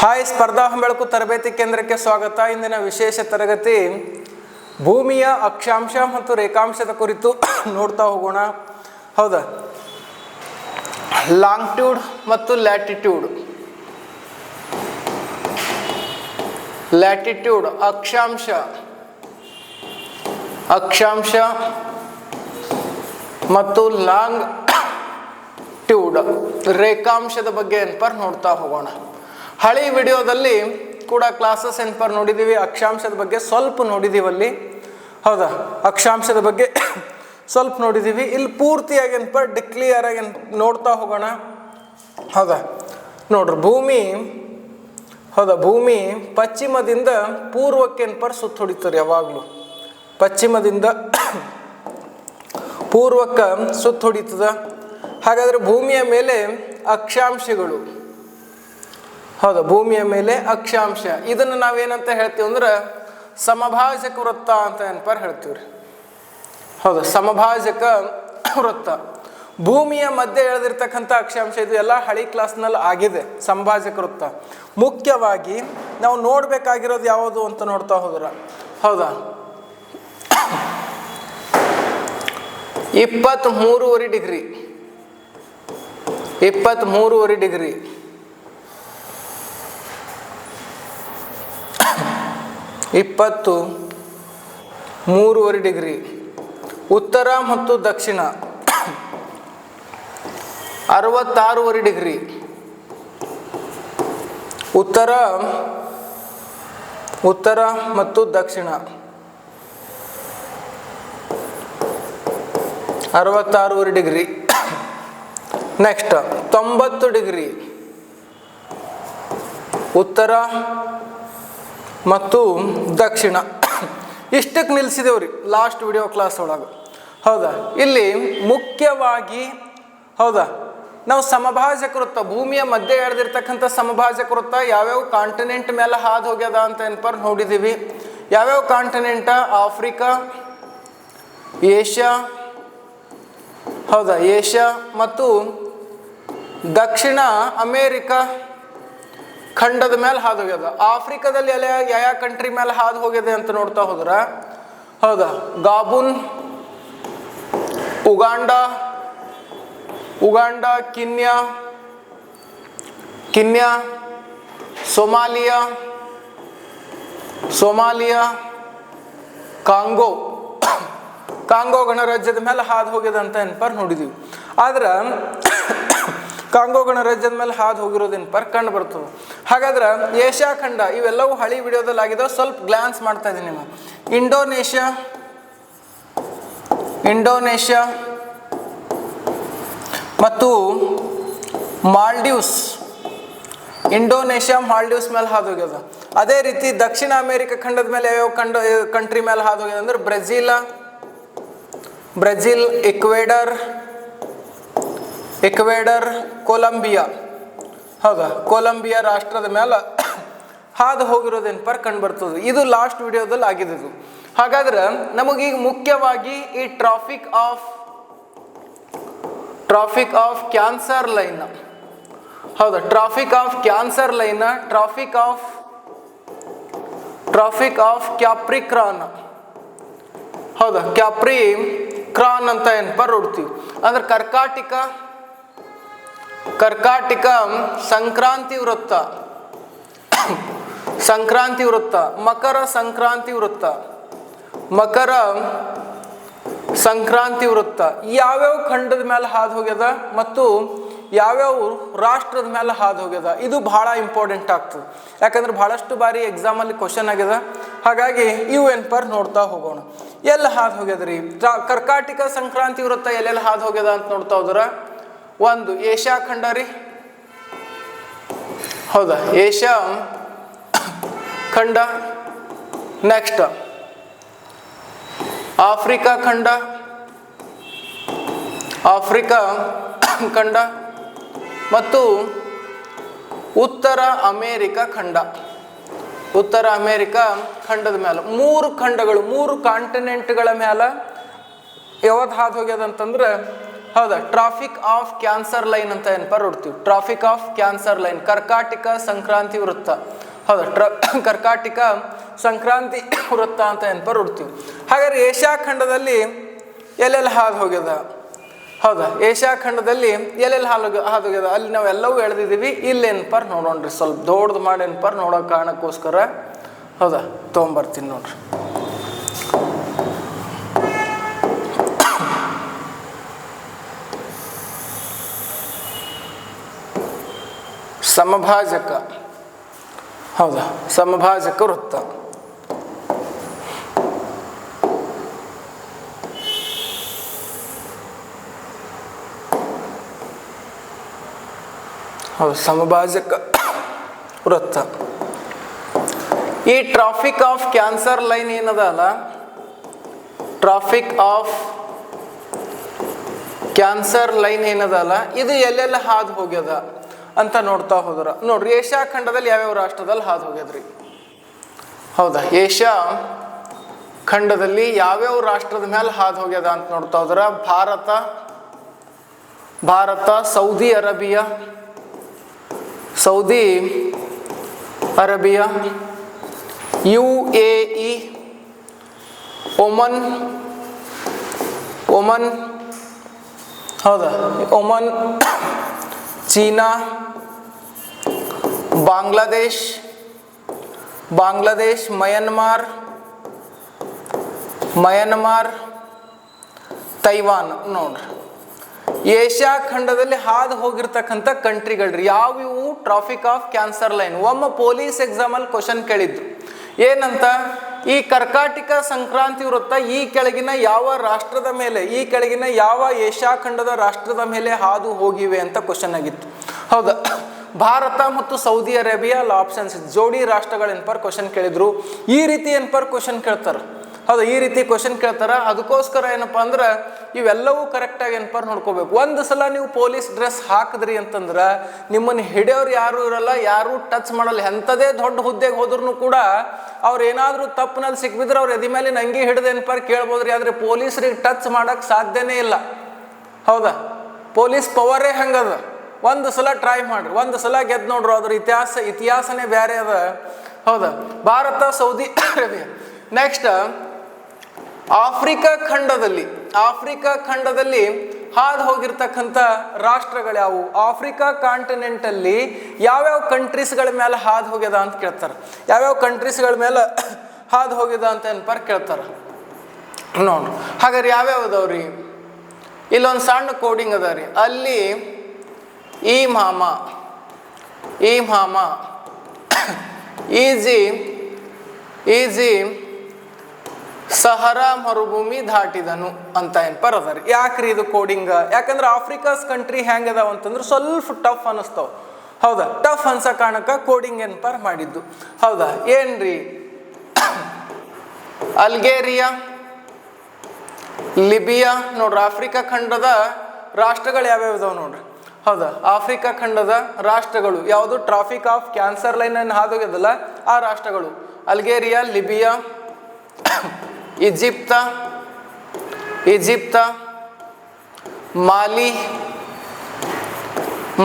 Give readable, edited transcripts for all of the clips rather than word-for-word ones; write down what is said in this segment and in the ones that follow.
Hi, ಸ್ಪರ್ಧಾ ಬೆಳಕು ತರಬೇತಿ ಕೇಂದ್ರಕ್ಕೆ ಸ್ವಾಗತ. ಇಂದಿನ ವಿಶೇಷ ತರಗತಿ ಭೂಮಿಯ ಅಕ್ಷಾಂಶ ಮತ್ತು ರೇಖಾಂಶದ ಕುರಿತು ನೋಡ್ತಾ ಹೋಗೋಣ. ಹೌದಾ, ಲಾಂಗಿಟ್ಯೂಡ್ ಮತ್ತು ಲ್ಯಾಟಿಟ್ಯೂಡ್. ಲ್ಯಾಟಿಟ್ಯೂಡ್ ಅಕ್ಷಾಂಶ ಮತ್ತು ಲಾಂಗಿಟ್ಯೂಡ್ ರೇಖಾಂಶದ ಬಗ್ಗೆ ಏನ್ಪರ್ ನೋಡ್ತಾ ಹೋಗೋಣ. ಹಳಿ ವಿಡಿಯೋದಲ್ಲಿ ಕೂಡ ಕ್ಲಾಸಸ್ ಏನ್ಪರ್ ನೋಡಿದ್ದೀವಿ, ಅಕ್ಷಾಂಶದ ಬಗ್ಗೆ ಸ್ವಲ್ಪ ನೋಡಿದ್ದೀವಲ್ಲಿ. ಹೌದಾ, ಅಕ್ಷಾಂಶದ ಬಗ್ಗೆ ಸ್ವಲ್ಪ ನೋಡಿದ್ದೀವಿ. ಇಲ್ಲಿ ಪೂರ್ತಿಯಾಗಿ ಏನ್ಪರ್ ಡಿಕ್ಲಿಯರ್ ಆಗಿ ನೋಡ್ತಾ ಹೋಗೋಣ. ಹೌದಾ, ನೋಡ್ರಿ, ಭೂಮಿ ಪಶ್ಚಿಮದಿಂದ ಪೂರ್ವಕ್ಕೆ ಏನ್ಪರ್ ಸುತ್ತ ಹೊಡಿತಾರೆ. ಯಾವಾಗಲೂ ಪಶ್ಚಿಮದಿಂದ ಪೂರ್ವಕ್ಕೆ ಸುತ್ತ ಹೊಡಿತದ. ಹಾಗಾದ್ರೆ ಭೂಮಿಯ ಮೇಲೆ ಅಕ್ಷಾಂಶಗಳು. ಹೌದಾ, ಭೂಮಿಯ ಮೇಲೆ ಅಕ್ಷಾಂಶ, ಇದನ್ನು ನಾವೇನಂತ ಹೇಳ್ತೀವಿ ಅಂದ್ರೆ ಸಮಭಾಜಕ ವೃತ್ತ ಅಂತ ಏನ್ಪರ್ ಹೇಳ್ತೀವಿ ರೀ. ಹೌದಾ, ಸಮಭಾಜಕ ವೃತ್ತ. ಭೂಮಿಯ ಮಧ್ಯೆ ಎಳೆದಿರ್ತಕ್ಕಂಥ ಅಕ್ಷಾಂಶ. ಇದು ಎಲ್ಲ ಹಳಿ ಕ್ಲಾಸ್ನಲ್ಲಿ ಆಗಿದೆ. ಸಮಭಾಜಕ ವೃತ್ತ ಮುಖ್ಯವಾಗಿ ನಾವು ನೋಡ್ಬೇಕಾಗಿರೋದು ಯಾವುದು ಅಂತ ನೋಡ್ತಾ ಹೋದ್ರ, ಹೌದಾ, 23.5 ಡಿಗ್ರಿ 23.5 ಡಿಗ್ರಿ 23.5 ಡಿಗ್ರಿ ಉತ್ತರ ಮತ್ತು ದಕ್ಷಿಣ. 66.5 ಡಿಗ್ರಿ ಉತ್ತರ ಮತ್ತು ದಕ್ಷಿಣ. 66.5 ಡಿಗ್ರಿ. ನೆಕ್ಸ್ಟ್ 90 ಡಿಗ್ರಿ ಉತ್ತರ ಮತ್ತು ದಕ್ಷಿಣ. ಇಷ್ಟಕ್ಕೆ ನಿಲ್ಲಿಸಿದೇವ್ರಿ ಲಾಸ್ಟ್ ವಿಡಿಯೋ ಕ್ಲಾಸ್ ಒಳಗೆ. ಹೌದಾ, ಇಲ್ಲಿ ಮುಖ್ಯವಾಗಿ ಹೌದಾ ನಾವು ಸಮಭಾಜಕ ವೃತ್ತ, ಭೂಮಿಯ ಮಧ್ಯೆ ಎಳೆದಿರ್ತಕ್ಕಂಥ ಸಮಭಾಜಕ ವೃತ್ತ ಯಾವ್ಯಾವ ಕಾಂಟಿನೆಂಟ್ ಮೇಲೆ ಹಾದು ಹೋಗ್ಯದ ಅಂತ ಏನ್ಪರ್ ನೋಡಿದ್ದೀವಿ. ಯಾವ್ಯಾವ ಕಾಂಟಿನೆಂಟ? ಆಫ್ರಿಕಾ, ಏಷ್ಯಾ, ಹೌದಾ, ಏಷ್ಯಾ ಮತ್ತು ದಕ್ಷಿಣ ಅಮೇರಿಕಾ ಖಂಡದ ಮೇಲೆ ಹಾದು ಹೋಗ್ಯದ. ಆಫ್ರಿಕಾದಲ್ಲಿ ಎಲ್ಲ ಯಾವ ಕಂಟ್ರಿ ಮೇಲೆ ಹಾದು ಹೋಗಿದೆ ಅಂತ ನೋಡ್ತಾ ಹೋದ್ರ, ಹೌದಾ, ಗಾಬೂನ್, ಉಗಾಂಡ, ಕಿನ್ಯಾ, ಸೋಮಾಲಿಯಾ, ಕಾಂಗೋ ಗಣರಾಜ್ಯದ ಮೇಲೆ ಹಾದು ಹೋಗಿದೆ ಅಂತ ಏನ್ಪರ್ ನೋಡಿದೀವಿ. ಆದ್ರೆ ಕಾಂಗೋ ಗಣರಾಜ್ಯದ ಮೇಲೆ ಹಾದು ಹೋಗಿರೋದು ಏನ್ಪರ್ ಕಂಡು ಬರ್ತದೆ. ಹಾಗಾದ್ರೆ ಏಷ್ಯಾ ಖಂಡ ಇವೆಲ್ಲವೂ ಹಳಿ ವಿಡಿಯೋದಲ್ಲಿ ಆಗಿದಾವೆ. ಸ್ವಲ್ಪ ಗ್ಲಾನ್ಸ್ ಮಾಡ್ತಾ ಇದ್ದೀನಿ ನೀವು. ಇಂಡೋನೇಷ್ಯಾ ಮತ್ತು ಮಾಲ್ಡೀವ್ಸ್. ಇಂಡೋನೇಷ್ಯಾ ಮಾಲ್ಡೀವ್ಸ್ ಮೇಲೆ ಹಾದು ಹೋಗ್ಯದ. ಅದೇ ರೀತಿ ದಕ್ಷಿಣ ಅಮೇರಿಕಾ ಖಂಡದ ಮೇಲೆ ಯಾವ ಕಂಟ್ರಿ ಮೇಲೆ ಹಾದು ಹೋಗ್ಯದ ಅಂದ್ರೆ ಬ್ರೆಜಿಲ್, ಇಕ್ವೇಡರ್, ಕೊಲಂಬಿಯಾ. ಹೌದಾ, ಕೊಲಂಬಿಯಾ ರಾಷ್ಟ್ರದ ಮೇಲೆ ಹಾದು ಹೋಗಿರೋದೇನ್ಪರ್ ಕಂಡು ಬರ್ತದೆ. ಇದು ಲಾಸ್ಟ್ ವಿಡಿಯೋದಲ್ಲಿ ಆಗಿದೆ. ಹಾಗಾದ್ರೆ ನಮಗೀಗ ಮುಖ್ಯವಾಗಿ ಈ ಟ್ರಾಫಿಕ್ ಆಫ್ ಕ್ಯಾನ್ಸರ್ ಲೈನ್. ಹೌದಾ, tropic of Cancer line, tropic of Capricorn. ಹೌದಾ, ಕ್ಯಾಪ್ರಿಕ್ರಾನ್ ಅಂತ ಏನ್ಪರ್ ನೋಡ್ತೀವಿ. ಅಂದ್ರೆ ಕರ್ಕಾಟಿಕ ಸಂಕ್ರಾಂತಿ ವೃತ್ತ, ಮಕರ ಸಂಕ್ರಾಂತಿ ವೃತ್ತ ಯಾವ್ಯಾವ ಖಂಡದ ಮೇಲೆ ಹಾದು ಹೋಗ್ಯದ ಮತ್ತು ಯಾವ್ಯಾವ ರಾಷ್ಟ್ರದ ಮೇಲೆ ಹಾದು ಹೋಗ್ಯದ, ಇದು ಬಹಳ ಇಂಪಾರ್ಟೆಂಟ್ ಆಗ್ತದೆ. ಯಾಕಂದ್ರೆ ಬಹಳಷ್ಟು ಬಾರಿ ಎಕ್ಸಾಮಲ್ಲಿ ಕ್ವಶನ್ ಆಗ್ಯದ. ಹಾಗಾಗಿ ಇವು ಏನ್ಪರ್ ನೋಡ್ತಾ ಹೋಗೋಣ. ಎಲ್ಲಿ ಹಾದು ಹೋಗ್ಯದ್ರಿ ಕರ್ಕಾಟಿಕ ಸಂಕ್ರಾಂತಿ ವೃತ್ತ? ಎಲ್ಲೆಲ್ಲಿ ಹಾದು ಹೋಗ್ಯದ ಅಂತ ನೋಡ್ತಾ ಹೋದ್ರ, ಒಂದು ಏಷ್ಯಾ ಖಂಡ ರೀ. ಹೌದಾ, ಏಷ್ಯಾ ಖಂಡ. ನೆಕ್ಸ್ಟ್ ಆಫ್ರಿಕಾ ಖಂಡ ಮತ್ತು ಉತ್ತರ ಅಮೇರಿಕಾ ಖಂಡದ ಮೇಲೆ 3 ಖಂಡಗಳು, 3 ಕಾಂಟಿನೆಂಟ್ಗಳ ಮೇಲೆ ಯಾವತ್ತು ಹಾದು ಹೋಗ್ಯದ ಅಂತಂದ್ರೆ ಹೌದಾ, ಟ್ರಾಫಿಕ್ ಆಫ್ ಕ್ಯಾನ್ಸರ್ ಲೈನ್ ಅಂತ ಏನಪ್ಪ ನೋಡ್ತೀವಿ. ಟ್ರಾಫಿಕ್ ಆಫ್ ಕ್ಯಾನ್ಸರ್ ಲೈನ್, ಕರ್ಕಾಟಿಕ ಸಂಕ್ರಾಂತಿ ವೃತ್ತ. ಹೌದಾ, ಕರ್ಕಾಟಿಕ ಸಂಕ್ರಾಂತಿ ವೃತ್ತ ಅಂತ ಏನಪ್ಪ ನೋಡ್ತೀವಿ. ಹಾಗಾದ್ರೆ ಏಷ್ಯಾ ಖಂಡದಲ್ಲಿ ಎಲ್ಲೆಲ್ಲಿ ಹಾದು ಹೋಗ್ಯದ? ಹೌದಾ, ಏಷ್ಯಾ ಖಂಡದಲ್ಲಿ ಎಲ್ಲೆಲ್ಲಿ ಹಾದು ಹೋಗ್ಯದ ಅಲ್ಲಿ ನಾವೆಲ್ಲವೂ ಎಳೆದಿದ್ದೀವಿ. ಇಲ್ಲೇನಪ್ಪ ನೋಡೋಣ್ರಿ, ಸ್ವಲ್ಪ ದೊಡ್ಡದು ಮಾಡಿ ಏನಪ್ಪ ನೋಡೋ ಕಾರಣಕ್ಕೋಸ್ಕರ ಹೌದಾ ತೊಗೊಂಬರ್ತೀನಿ ನೋಡ್ರಿ. ಸಮಭಾಜಕ, ಹೌದಾ, ಸಮಭಾಜಕ ವೃತ್ತ. ಹೌದು, ಸಮಭಾಜಕ ವೃತ್ತ. ಈ ಟ್ರಾಫಿಕ್ ಆಫ್ ಕ್ಯಾನ್ಸರ್ ಲೈನ್ ಏನದ ಅಲ್ಲ, ಟ್ರಾಫಿಕ್ ಆಫ್ ಕ್ಯಾನ್ಸರ್ ಲೈನ್ ಏನದಲ್ಲ, ಇದು ಎಲ್ಲೆಲ್ಲ ಹಾದು ಹೋಗ್ಯದ ಅಂತ ನೋಡ್ತಾ ಹೋದ್ರ ನೋಡ್ರಿ. ಏಷ್ಯಾ ಖಂಡದಲ್ಲಿ ಯಾವ್ಯಾವ ರಾಷ್ಟ್ರದಲ್ಲಿ ಹಾದು ಹೋಗ್ಯದ್ರಿ? ಹೌದಾ, ಏಷ್ಯಾ ಖಂಡದಲ್ಲಿ ಯಾವ್ಯಾವ ರಾಷ್ಟ್ರದ ಮೇಲೆ ಹಾದು ಹೋಗ್ಯದ ಅಂತ ನೋಡ್ತಾ ಹೋದ್ರ Bharat, Saudi Arabia, UAE, Oman, ಹೌದಾ, Oman, China, Bangladesh, Myanmar, Taiwan. ನೋಡ್ರಿ, ಏಷ್ಯಾ ಖಂಡದಲ್ಲಿ ಹಾದು ಹೋಗಿರ್ತಕ್ಕಂಥ ಕಂಟ್ರಿಗಳ್ರಿ ಯಾವ್ಯಾವು ಟ್ರಾಫಿಕ್ ಆಫ್ ಕ್ಯಾನ್ಸರ್ ಲೈನ್. ಒಮ್ಮೆ ಪೊಲೀಸ್ ಎಕ್ಸಾಮಲ್ಲಿ ಕ್ವಶನ್ ಕೇಳಿದ್ರು ಏನಂತ, ಈ ಕರ್ಕಾಟಿಕ ಸಂಕ್ರಾಂತಿ ವೃತ್ತ ಈ ಕೆಳಗಿನ ಯಾವ ರಾಷ್ಟ್ರದ ಮೇಲೆ, ಈ ಕೆಳಗಿನ ಯಾವ ಏಷ್ಯಾ ಖಂಡದ ರಾಷ್ಟ್ರದ ಮೇಲೆ ಹಾದು ಹೋಗಿವೆ ಅಂತ ಕ್ವಶನ್ ಆಗಿತ್ತು. ಹೌದಾ, ಭಾರತ ಮತ್ತು ಸೌದಿ ಅರೇಬಿಯಾ ಅಲ್ಲ ಆಪ್ಷನ್ಸ್, ಜೋಡಿ ರಾಷ್ಟ್ರಗಳೇನಪ್ಪ ಕ್ವಶನ್ ಕೇಳಿದ್ರು. ಈ ರೀತಿ ಏನಪ್ಪ ಕ್ವಶನ್ ಕೇಳ್ತಾರೆ. ಹೌದಾ, ಈ ರೀತಿ ಕ್ವಶನ್ ಕೇಳ್ತಾರ. ಅದಕ್ಕೋಸ್ಕರ ಏನಪ್ಪಾ ಅಂದ್ರೆ ಇವೆಲ್ಲವೂ ಕರೆಕ್ಟಾಗಿ ಏನಪ್ಪ ನೋಡ್ಕೋಬೇಕು. ಒಂದು ಸಲ ನೀವು ಪೊಲೀಸ್ ಡ್ರೆಸ್ ಹಾಕಿದ್ರಿ ಅಂತಂದ್ರೆ ನಿಮ್ಮನ್ನು ಹಿಡಿಯೋರು ಯಾರು ಇರಲ್ಲ, ಯಾರು ಟಚ್ ಮಾಡಲ್ಲ. ಎಂಥದೇ ದೊಡ್ಡ ಹುದ್ದೆಗೆ ಹೋದ್ರೂ ಕೂಡ ಅವ್ರು ಏನಾದರೂ ತಪ್ಪಿನಲ್ಲಿ ಸಿಕ್ಬಿದ್ರೆ ಅವ್ರು ಎದಿ ಮೇಲೆ ನಂಗೆ ಹಿಡಿದು ಏನಪ್ಪ ಕೇಳ್ಬೋದ್ರಿ. ಆದರೆ ಪೊಲೀಸರಿಗೆ ಟಚ್ ಮಾಡೋಕ್ಕೆ ಸಾಧ್ಯನೇ ಇಲ್ಲ. ಹೌದಾ, ಪೊಲೀಸ್ ಪವರೇ ಹಂಗದ. ಒಂದು ಸಲ ಟ್ರೈ ಮಾಡ್ರಿ, ಒಂದು ಸಲ ಗೆದ್ದು ನೋಡ್ರು, ಅದ್ರ ಇತಿಹಾಸನೇ ಬೇರೆ ಅದ. ಹೌದಾ, Bharat, Saudi Arabia. Next Africa ಖಂಡದಲ್ಲಿ ಹಾದು ಹೋಗಿರ್ತಕ್ಕಂಥ ರಾಷ್ಟ್ರಗಳು ಯಾವುವು? ಆಫ್ರಿಕಾ ಕಾಂಟಿನೆಂಟಲ್ಲಿ ಯಾವ್ಯಾವ ಕಂಟ್ರೀಸ್ಗಳ ಮೇಲೆ ಹಾದು ಹೋಗ್ಯದ ಅಂತ ಕೇಳ್ತಾರೆ. ಯಾವ್ಯಾವ ಕಂಟ್ರೀಸ್ಗಳ ಮೇಲೆ ಹಾದು ಹೋಗ್ಯದ ಅಂತ ಏನಪ್ಪ ಕೇಳ್ತಾರೆ ನೋಡ್ರಿ. ಹಾಗಾದ್ರೆ ಯಾವ್ಯಾವ ಅದಾವ್ರಿ? ಇಲ್ಲೊಂದು ಸಣ್ಣ ಕೋಡಿಂಗ್ ಅದ ರೀ. ಅಲ್ಲಿ ಈ ಮಾಮ ಈಜಿ ಸಹರಾ ಮರುಭೂಮಿ ದಾಟಿದನು ಅಂತ ಏನಪ್ಪ ಅದಾರಿ. ಯಾಕ್ರಿ ಇದು ಕೋಡಿಂಗ್? ಯಾಕಂದ್ರೆ ಆಫ್ರಿಕಾಸ್ ಕಂಟ್ರಿ ಹೆಂಗ್ ಅದಾವ ಅಂತಂದ್ರೆ ಸ್ವಲ್ಪ ಟಫ್ ಅನಿಸ್ತಾವ. ಹೌದಾ, ಟಫ್ ಅನ್ಸೋ ಕಾರಣಕ್ಕೆ ಕೋಡಿಂಗ್ ಏನಪ್ಪ ಮಾಡಿದ್ದು. ಹೌದಾ, ಏನ್ರಿ? Algeria, Libya. ನೋಡ್ರಿ, ಆಫ್ರಿಕಾ ಖಂಡದ ರಾಷ್ಟ್ರಗಳು ಯಾವ್ಯಾವ ಇದಾವ ನೋಡ್ರಿ. ಹೌದಾ, ಆಫ್ರಿಕಾ ಖಂಡದ ರಾಷ್ಟ್ರಗಳು ಯಾವುದು ಟ್ರಾಫಿಕ್ ಆಫ್ ಕ್ಯಾನ್ಸರ್ ಲೈನ್ ಅನ್ನು ಹಾದೋಗ್ಯದಲ್ಲ ಆ ರಾಷ್ಟ್ರಗಳು: ಅಲ್ಗೇರಿಯಾ, ಲಿಬಿಯಾ, ಈಜಿಪ್ತ, ಮಾಲಿ,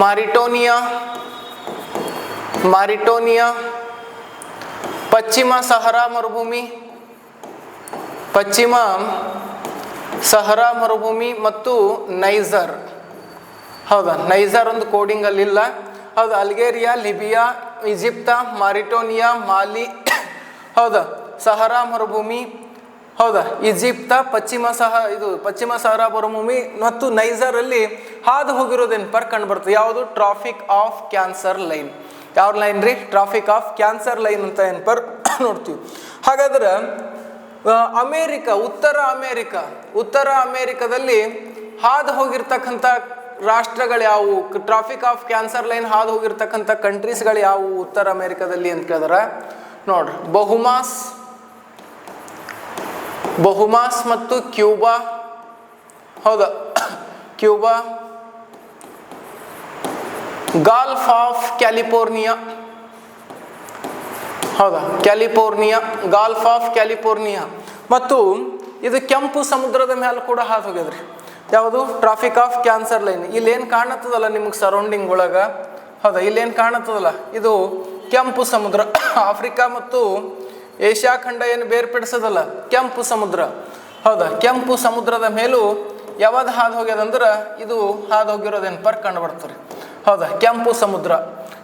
ಮಾರಿಟೋನಿಯಾ, ಪಶ್ಚಿಮ ಸಹರಾ ಮರುಭೂಮಿ ಮತ್ತು ನೈಜರ್. ಹೌದಾ, ನೈಜರ್ ಒಂದು ಕೋಡಿಂಗ್ ಅಲ್ಲಿಲ್ಲ. ಹೌದಾ, ಅಲ್ಗೇರಿಯಾ, ಲಿಬಿಯಾ, ಈಜಿಪ್ತ, ಮಾರಿಟೋನಿಯಾ, ಮಾಲಿ, ಹೌದಾ, ಸಹರಾ ಮರುಭೂಮಿ, ಹೌದಾ, ಈಜಿಪ್ತ, ಪಶ್ಚಿಮ ಸಹರಾ ಮರುಭೂಮಿ ಮತ್ತು ನೈಜರ್ ಅಲ್ಲಿ ಹಾದು ಹೋಗಿರೋದೇನಪ್ಪ ಕಂಡು ಬರ್ತದೆ. ಯಾವುದು? Traffic of Cancer line. ಯಾವ ಲೈನ್ ರೀ? ಟ್ರಾಫಿಕ್ ಆಫ್ ಕ್ಯಾನ್ಸರ್ ಲೈನ್ ಅಂತ ಏನಪ್ಪ ನೋಡ್ತೀವಿ. ಹಾಗಾದ್ರೆ ಉತ್ತರ ಅಮೇರಿಕಾದಲ್ಲಿ ಹಾದು ಹೋಗಿರ್ತಕ್ಕಂಥ ರಾಷ್ಟ್ರಗಳು ಯಾವುವು? ಟ್ರಾಫಿಕ್ ಆಫ್ ಕ್ಯಾನ್ಸರ್ ಲೈನ್ ಹಾದು ಹೋಗಿರ್ತಕ್ಕಂಥ ಕಂಟ್ರೀಸ್ಗಳು ಯಾವುವು ಉತ್ತರ ಅಮೇರಿಕಾದಲ್ಲಿ ಅಂತ ಕೇಳಿದ್ರೆ ನೋಡ್ರಿ, ಬಹುಮಾಸ್ ಮತ್ತು ಕ್ಯೂಬಾ. ಹೌದಾ, ಕ್ಯೂಬಾ, ಗಾಲ್ಫ್ ಆಫ್ ಕ್ಯಾಲಿಫೋರ್ನಿಯಾ. ಹೌದಾ, ಗಾಲ್ಫ್ ಆಫ್ ಕ್ಯಾಲಿಫೋರ್ನಿಯಾ. ಮತ್ತು ಇದು ಕೆಂಪು ಸಮುದ್ರದ ಮೇಲೆ ಕೂಡ ಹಾದು ಹೋಗ್ಯದ್ರಿ. ಯಾವುದು ಟ್ರಾಫಿಕ್ ಆಫ್ ಕ್ಯಾನ್ಸರ್ ಲೈನ್. ಇಲ್ಲೇನು ಕಾಣತ್ತದಲ್ಲ ನಿಮಗೆ ಸರೌಂಡಿಂಗ್ ಒಳಗೆ, ಹೌದಾ, ಇಲ್ಲೇನು ಕಾಣತ್ತದಲ್ಲ ಇದು ಕೆಂಪು ಸಮುದ್ರ. ಆಫ್ರಿಕಾ ಮತ್ತು ಏಷ್ಯಾ ಖಂಡ ಏನು ಬೇರ್ಪಡಿಸೋದಲ್ಲ ಕೆಂಪು ಸಮುದ್ರ, ಹೌದಾ. ಕೆಂಪು ಸಮುದ್ರದ ಮೇಲೂ ಯಾವ್ದು ಹಾದು ಹೋಗ್ಯದಂದ್ರೆ ಇದು ಹಾದು ಹೋಗಿರೋದೇನಪ್ಪ ಕಂಡು ಬರ್ತಾರೆ, ಹೌದಾ. ಕೆಂಪು ಸಮುದ್ರ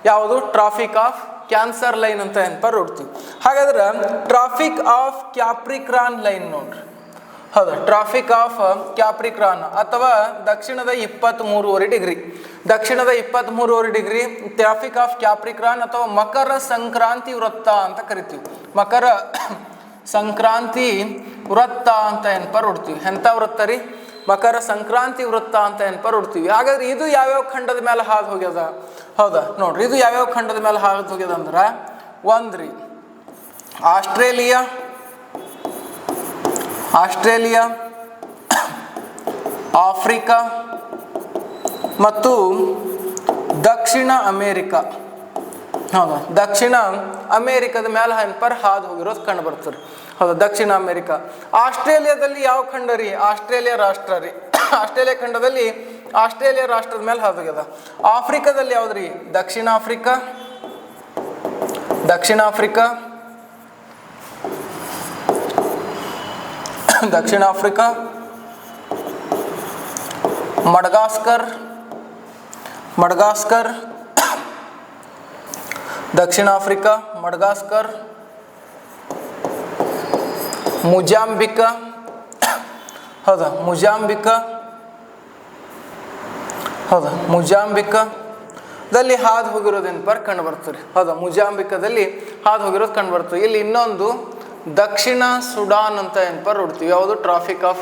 ಯಾವುದು ಟ್ರಾಫಿಕ್ ಆಫ್ ಕ್ಯಾನ್ಸರ್ ಲೈನ್ ಅಂತ ಏನಪ್ಪ ನೋಡ್ತೀವಿ. ಹಾಗಾದ್ರೆ ಟ್ರಾಫಿಕ್ ಆಫ್ ಕ್ಯಾಪ್ರಿಕ್ರಾನ್ ಲೈನ್ ನೋಡ್ರಿ, ಹೌದಾ. ಟ್ರಾಫಿಕ್ ಆಫ್ ಕ್ಯಾಪ್ರಿಕ್ರಾನ್ ಅಥವಾ ದಕ್ಷಿಣದ 23.5 ಡಿಗ್ರಿ, ದಕ್ಷಿಣದ 23.5 ಡಿಗ್ರಿ ಟ್ರಾಫಿಕ್ ಆಫ್ ಕ್ಯಾಪ್ರಿಕ್ರಾನ್ ಅಥವಾ ಮಕರ ಸಂಕ್ರಾಂತಿ ವೃತ್ತ ಅಂತ ಕರಿತೀವಿ. ಮಕರ ಸಂಕ್ರಾಂತಿ ವೃತ್ತ ಅಂತ ಏನಪ್ಪ ನೋಡ್ತೀವಿ. ಎಂಥ ವೃತ್ತ ರೀ? ಮಕರ ಸಂಕ್ರಾಂತಿ ವೃತ್ತ ಅಂತ ಏನಪ್ಪ ನೋಡ್ತೀವಿ. ಹಾಗಾದ್ರೆ ಇದು ಯಾವ್ಯಾವ ಖಂಡದ ಮೇಲೆ ಹಾದು ಹೋಗ್ಯದ? ಹೌದಾ ನೋಡ್ರಿ, ಇದು ಯಾವ್ಯಾವ ಖಂಡದ ಮೇಲೆ ಹಾದು ಹೋಗ್ಯದ ಅಂದ್ರೆ ಒಂದ್ರಿ ಆಸ್ಟ್ರೇಲಿಯಾ, ಆಫ್ರಿಕಾ ಮತ್ತು ದಕ್ಷಿಣ ಅಮೇರಿಕಾ, ಹೌದಾ. ದಕ್ಷಿಣ ಅಮೇರಿಕದ ಮೇಲೆ ಏನಪ್ಪ ಹಾದು ಹೋಗಿರೋದು ಕಂಡು ಬರ್ತಾರೆ, ಹೌದಾ. ದಕ್ಷಿಣ ಅಮೇರಿಕಾ. ಆಸ್ಟ್ರೇಲಿಯಾದಲ್ಲಿ ಯಾವ ಖಂಡ ರೀ? ಆಸ್ಟ್ರೇಲಿಯಾ ರಾಷ್ಟ್ರ ರೀ. ಆಸ್ಟ್ರೇಲಿಯಾ ಖಂಡದಲ್ಲಿ ಆಸ್ಟ್ರೇಲಿಯಾ ರಾಷ್ಟ್ರದ ಮೇಲೆ ಹಾದು ಹೋಗ್ಯದ. ಆಫ್ರಿಕಾದಲ್ಲಿ ಯಾವ್ದ್ರಿ? ದಕ್ಷಿಣ ಆಫ್ರಿಕಾ, ದಕ್ಷಿಣ ಆಫ್ರಿಕಾ, ದಕ್ಷಿಣ ಆಫ್ರಿಕಾ, ಮಡಗಾಸ್ಕರ್, ಮಡಗಾಸ್ಕರ್, ದಕ್ಷಿಣ ಆಫ್ರಿಕಾ, ಮಡಗಾಸ್ಕರ್, ಮೊಜಾಂಬಿಕಾ, ಹೌದಾ. ಮೊಜಾಂಬಿಕಾ, ಹೌದಾ. ಮೊಜಾಂಬಿಕಾದಲ್ಲಿ ಹಾದು ಹೋಗಿರೋದೇನಪ್ಪ ಕಂಡು ಬರ್ತಾರೆ, ಹೌದಾ. ಮೊಜಾಂಬಿಕಾದಲ್ಲಿ ಹಾದು ಹೋಗಿರೋದು ಕಂಡು ಬರ್ತದೆ. ಇಲ್ಲಿ ಇನ್ನೊಂದು ದಕ್ಷಿಣ ಸುಡಾನ್ ಅಂತ ಏನಪ್ಪ ನೋಡ್ತೀವಿ. ಯಾವುದು? ಟ್ರಾಫಿಕ್ ಆಫ್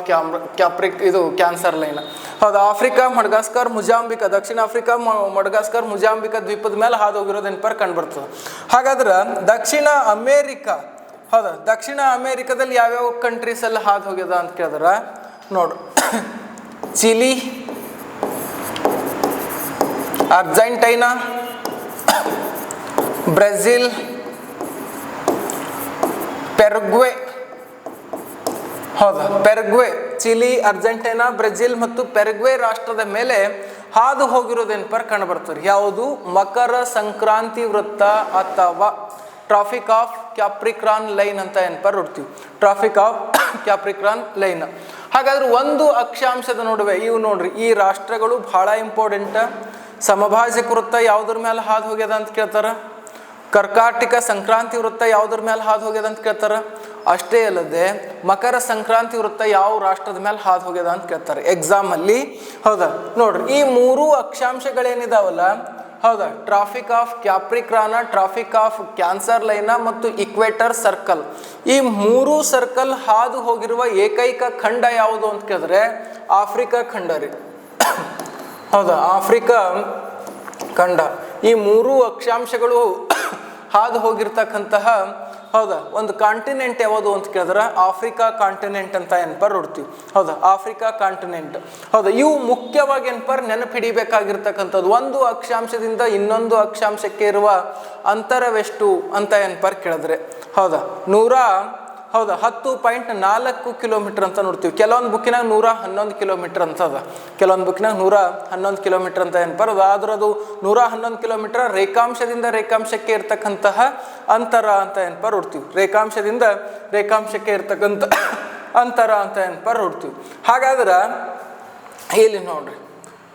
ಇದು ಕ್ಯಾನ್ಸರ್ ಲೈನ್, ಹೌದಾ. ಆಫ್ರಿಕಾ, ಮಡಗಾಸ್ಕರ್, ಮೊಜಾಂಬಿಕಾ, ದಕ್ಷಿಣ ಆಫ್ರಿಕಾ, ಮಡಗಾಸ್ಕರ್, ಮೊಜಾಂಬಿಕಾ ದ್ವೀಪದ ಮೇಲೆ ಹಾದು ಹೋಗಿರೋದು ಏನಪ್ಪ ಕಂಡು ಬರ್ತದೆ. ಹಾಗಾದ್ರೆ ದಕ್ಷಿಣ ಅಮೇರಿಕಾ, ಹೌದಾ. ದಕ್ಷಿಣ ಅಮೇರಿಕಾದಲ್ಲಿ ಯಾವ್ಯಾವ ಕಂಟ್ರೀಸ್ ಎಲ್ಲ ಹಾದು ಹೋಗ್ಯದ ಅಂತ ಕೇಳಿದ್ರ ನೋಡು, ಚಿಲಿ, ಅರ್ಜೆಂಟೈನಾ, ಬ್ರೆಜಿಲ್, ಪೆರುಗ್ವೆ, ಹೌದಾ. ಪೆರುಗ್ವೆ, ಚಿಲಿ, ಅರ್ಜೆಂಟೈನಾ, ಬ್ರೆಜಿಲ್ ಮತ್ತು ಪೆರುಗ್ವೆ ರಾಷ್ಟ್ರದ ಮೇಲೆ ಹಾದು ಹೋಗಿರೋದೇನಪ್ಪ ಕಂಡು ಬರ್ತಾರೆ. ಯಾವುದು? ಮಕರ ಸಂಕ್ರಾಂತಿ ವೃತ್ತ ಅಥವಾ ಟ್ರಾಫಿಕ್ ಆಫ್ ಕ್ಯಾಪ್ರಿಕ್ರಾನ್ ಲೈನ್ ಅಂತ ಏನಪ್ಪ ನೋಡ್ತೀವಿ. Tropic of Capricorn line. ಹಾಗಾದ್ರೆ ಒಂದು ಅಕ್ಷಾಂಶದ ನಡುವೆ ಇವು ನೋಡ್ರಿ, ಈ ರಾಷ್ಟ್ರಗಳು ಬಹಳ ಇಂಪಾರ್ಟೆಂಟ್. ಸಮಭಾಜಕ ವೃತ್ತ ಯಾವುದ್ರ ಮೇಲೆ ಹಾದು ಹೋಗ್ಯದ ಅಂತ ಕೇಳ್ತಾರ. ಕರ್ಕಾಟಕ ಸಂಕ್ರಾಂತಿ ವೃತ್ತ ಯಾವುದ್ರ ಮೇಲೆ ಹಾದು ಹೋಗ್ಯದ ಅಂತ ಕೇಳ್ತಾರ. ಅಷ್ಟೇ ಅಲ್ಲದೆ ಮಕರ ಸಂಕ್ರಾಂತಿ ವೃತ್ತ ಯಾವ ರಾಷ್ಟ್ರದ ಮೇಲೆ ಹಾದು ಹೋಗ್ಯದ ಅಂತ ಕೇಳ್ತಾರೆ ಎಕ್ಸಾಮ್ ಅಲ್ಲಿ, ಹೌದಾ. ನೋಡ್ರಿ, ಈ ಮೂರು ಅಕ್ಷಾಂಶಗಳೇನಿದಾವಲ್ಲ, ಹೌದಾ, ಟ್ರಾಫಿಕ್ ಆಫ್ ಕ್ಯಾಪ್ರಿಕ್ರಾನ, ಟ್ರಾಫಿಕ್ ಆಫ್ ಕ್ಯಾನ್ಸರ್ ಲೈನ ಮತ್ತು ಇಕ್ವೇಟರ್ ಸರ್ಕಲ್, ಈ ಮೂರು ಸರ್ಕಲ್ ಹಾದು ಹೋಗಿರುವ ಏಕೈಕ ಖಂಡ ಯಾವುದು ಅಂತ ಕೇಳಿದ್ರೆ ಆಫ್ರಿಕಾ ಖಂಡ ರೀ, ಹೌದಾ. ಆಫ್ರಿಕಾ ಖಂಡ. ಈ ಮೂರು ಅಕ್ಷಾಂಶಗಳು ಹಾದು ಹೋಗಿರ್ತಕ್ಕಂತಹ, ಹೌದಾ, ಒಂದು ಕಾಂಟಿನೆಂಟ್ ಯಾವುದು ಅಂತ ಕೇಳಿದ್ರೆ ಆಫ್ರಿಕಾ ಕಾಂಟಿನೆಂಟ್ ಅಂತ ಏನಪ್ಪ ನೋಡ್ತೀವಿ, ಹೌದಾ. ಆಫ್ರಿಕಾ ಕಾಂಟಿನೆಂಟ್, ಹೌದಾ. ಇವು ಮುಖ್ಯವಾಗಿ ಏನಪ್ಪ ನೆನಪಿಡಿಬೇಕಾಗಿರ್ತಕ್ಕಂಥದ್ದು. ಒಂದು ಅಕ್ಷಾಂಶದಿಂದ ಇನ್ನೊಂದು ಅಕ್ಷಾಂಶಕ್ಕೆ ಇರುವ ಅಂತರವೆಷ್ಟು ಅಂತ ಏನಪ್ಪ ಕೇಳಿದ್ರೆ, ಹೌದಾ, 10.4 ಕಿಲೋಮೀಟರ್ ಅಂತ ನೋಡ್ತೀವಿ. ಕೆಲವೊಂದು ಬುಕ್ಕಿನಾಗ 111 ಕಿಲೋಮೀಟರ್ ಅಂತ ಅದ, ಕೆಲವೊಂದು ಬುಕ್ಕಿನಾಗ 111 ಕಿಲೋಮೀಟರ್ ಅಂತ ಏನಪ್ಪ ಅದು. ಆದ್ರೆ ಅದು 111 ಕಿಲೋಮೀಟರ್ ರೇಖಾಂಶದಿಂದ ರೇಖಾಂಶಕ್ಕೆ ಇರ್ತಕ್ಕಂತಹ ಅಂತರ ಅಂತ ಏನಪ್ಪ ನೋಡ್ತೀವಿ. ರೇಖಾಂಶದಿಂದ ರೇಖಾಂಶಕ್ಕೆ ಇರ್ತಕ್ಕಂಥ ಅಂತರ ಅಂತ ಏನಪ್ಪ ನೋಡ್ತೀವಿ. ಹಾಗಾದ್ರೆ ಇಲ್ಲಿ ನೋಡ್ರಿ,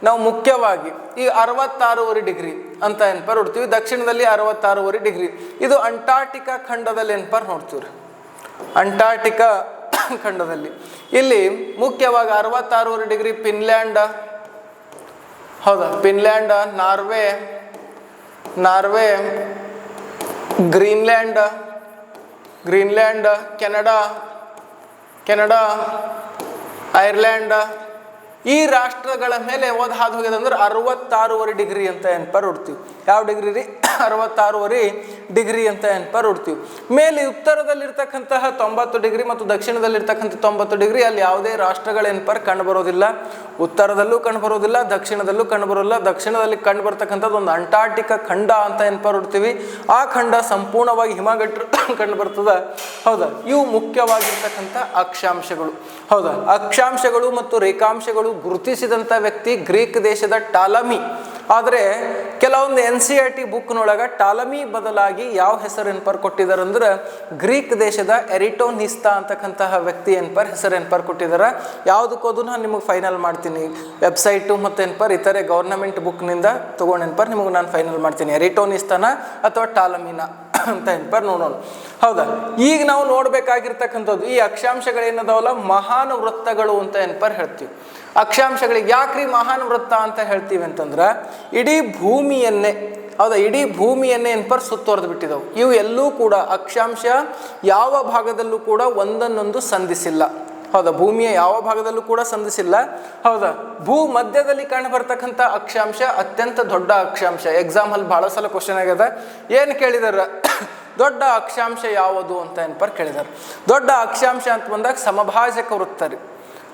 ನಾವು ಮುಖ್ಯವಾಗಿ ಈ 66.5 ಡಿಗ್ರಿ ಅಂತ ಏನಪ್ಪ ನೋಡ್ತೀವಿ. ದಕ್ಷಿಣದಲ್ಲಿ 66.5 ಡಿಗ್ರಿ, ಇದು ಅಂಟಾರ್ಟಿಕಾ ಖಂಡದಲ್ಲಿ ಏನಪ್ಪ ನೋಡ್ತೀವಿ ರೀ. ಅಂಟಾರ್ಟಿಕಾ ಖಂಡದಲ್ಲಿ ಇಲ್ಲಿ ಮುಖ್ಯವಾಗಿ 66.5 ಡಿಗ್ರಿ ಫಿನ್ಲ್ಯಾಂಡ್, ಹೌದಾ, Finland, Norway, Greenland, Canada, Ireland, ಈ ರಾಷ್ಟ್ರಗಳ ಮೇಲೆ ಯಾವ್ದು ಹಾದು ಹೋಗ್ಯದ ಅಂದ್ರೆ 66.5 ಡಿಗ್ರಿ ಅಂತ ಏನಪ್ಪ ನೋಡ್ತೀವಿ. ಯಾವ ಡಿಗ್ರಿ ರೀ? 66.5 ಡಿಗ್ರಿ ಅಂತ ಏನಪ್ಪ ನೋಡ್ತೀವಿ. ಮೇಲೆ ಉತ್ತರದಲ್ಲಿರ್ತಕ್ಕಂತಹ 90 ಡಿಗ್ರಿ ಮತ್ತು ದಕ್ಷಿಣದಲ್ಲಿರ್ತಕ್ಕಂಥ 90 ಡಿಗ್ರಿ, ಅಲ್ಲಿ ಯಾವುದೇ ರಾಷ್ಟ್ರಗಳೇನಪ್ಪ ಕಂಡು ಬರೋದಿಲ್ಲ. ಉತ್ತರದಲ್ಲೂ ಕಂಡು ಬರೋದಿಲ್ಲ, ದಕ್ಷಿಣದಲ್ಲೂ ಕಂಡು ಬರೋದಿಲ್ಲ. ದಕ್ಷಿಣದಲ್ಲಿ ಕಂಡು ಬರ್ತಕ್ಕಂಥದ್ದು ಒಂದು ಅಂಟಾರ್ಟಿಕಾ ಖಂಡ ಅಂತ ಏನಪ್ಪ ನೋಡ್ತೀವಿ. ಆ ಖಂಡ ಸಂಪೂರ್ಣವಾಗಿ ಕಂಡು ಬರ್ತದ. ಹೌದಾ, ಇವು ಮುಖ್ಯವಾಗಿರ್ತಕ್ಕಂಥ ಅಕ್ಷಾಂಶಗಳು. ಹೌದಾ, ಅಕ್ಷಾಂಶಗಳು ಮತ್ತು ರೇಖಾಂಶಗಳು ಗುರುತಿಸಿದಂಥ ವ್ಯಕ್ತಿ ಗ್ರೀಕ್ ದೇಶದ ಟಾಲಮಿ. ಆದರೆ ಕೆಲವೊಂದು NCERT ಬುಕ್ನೊಳಗೆ ಟಾಲಮಿ ಬದಲಾಗಿ ಯಾವ ಹೆಸರು ಏನ್ಪರ್ ಕೊಟ್ಟಿದ್ದಾರೆ ಅಂದ್ರೆ ಗ್ರೀಕ್ ದೇಶದ ಎರಿಟೋನಿಸ್ತಾ ಅಂತಕ್ಕಂತಹ ವ್ಯಕ್ತಿ ಏನ್ಪರ್ ಹೆಸರು ಏನ್ಪರ್ ಕೊಟ್ಟಿದ್ದಾರೆ. ಯಾವುದಕ್ಕೋದು ನಾನು ನಿಮಗೆ ಫೈನಲ್ ಮಾಡ್ತೀನಿ, ವೆಬ್ಸೈಟು ಮತ್ತು ಏನ್ಪರ್ ಇತರೆ ಗೌರ್ನಮೆಂಟ್ ಬುಕ್ನಿಂದ ತೊಗೊಂಡು ಏನ್ಪರ್ ನಿಮಗೆ ನಾನು ಫೈನಲ್ ಮಾಡ್ತೀನಿ, ಎರಿಟೋನಿಸ್ತಾನ ಅಥವಾ ಟಾಲಮಿನ ಅಂತ ಏನ್ಪರ್ ನೋಡೋಣ. ಹೌದಾ, ಈಗ ನಾವು ನೋಡ್ಬೇಕಾಗಿರ್ತಕ್ಕಂಥದ್ದು ಈ ಅಕ್ಷಾಂಶಗಳೇನದಾವಲ್ಲ ಮಹಾನ್ ವೃತ್ತಗಳು ಅಂತ ಏನ್ಪರ್ ಹೇಳ್ತೀವಿ. ಅಕ್ಷಾಂಶಗಳಿಗೆ ಯಾಕ್ರಿ ಮಹಾನ್ ವೃತ್ತ ಅಂತ ಹೇಳ್ತೀವಿ ಅಂತಂದ್ರೆ ಇಡೀ ಭೂಮಿಯನ್ನೇ, ಹೌದಾ, ಇಡೀ ಭೂಮಿಯನ್ನೇ ಏನ್ಪರ್ ಸುತ್ತುವರೆದು ಬಿಟ್ಟಿದವು. ಇವು ಎಲ್ಲೂ ಕೂಡ ಅಕ್ಷಾಂಶ ಯಾವ ಭಾಗದಲ್ಲೂ ಕೂಡ ಒಂದನ್ನೊಂದು ಸಂಧಿಸಿಲ್ಲ. ಹೌದಾ, ಭೂಮಿಯ ಯಾವ ಭಾಗದಲ್ಲೂ ಕೂಡ ಸಂಧಿಸಿಲ್ಲ. ಹೌದಾ, ಭೂ ಮಧ್ಯದಲ್ಲಿ ಕಂಡು ಬರ್ತಕ್ಕಂಥ ಅಕ್ಷಾಂಶ ಅತ್ಯಂತ ದೊಡ್ಡ ಅಕ್ಷಾಂಶ. ಎಕ್ಸಾಮಲ್ಲಿ ಭಾಳ ಸಲ ಕ್ವಶನ್ ಆಗ್ಯದ, ಏನು ಕೇಳಿದಾರ, ದೊಡ್ಡ ಅಕ್ಷಾಂಶ ಯಾವುದು ಅಂತ ಏನ್ಪರ್ ಕೇಳಿದಾರೆ. ದೊಡ್ಡ ಅಕ್ಷಾಂಶ ಅಂತ ಬಂದಾಗ ಸಮಭಾಜಕ ವೃತ್ತ ರೀ.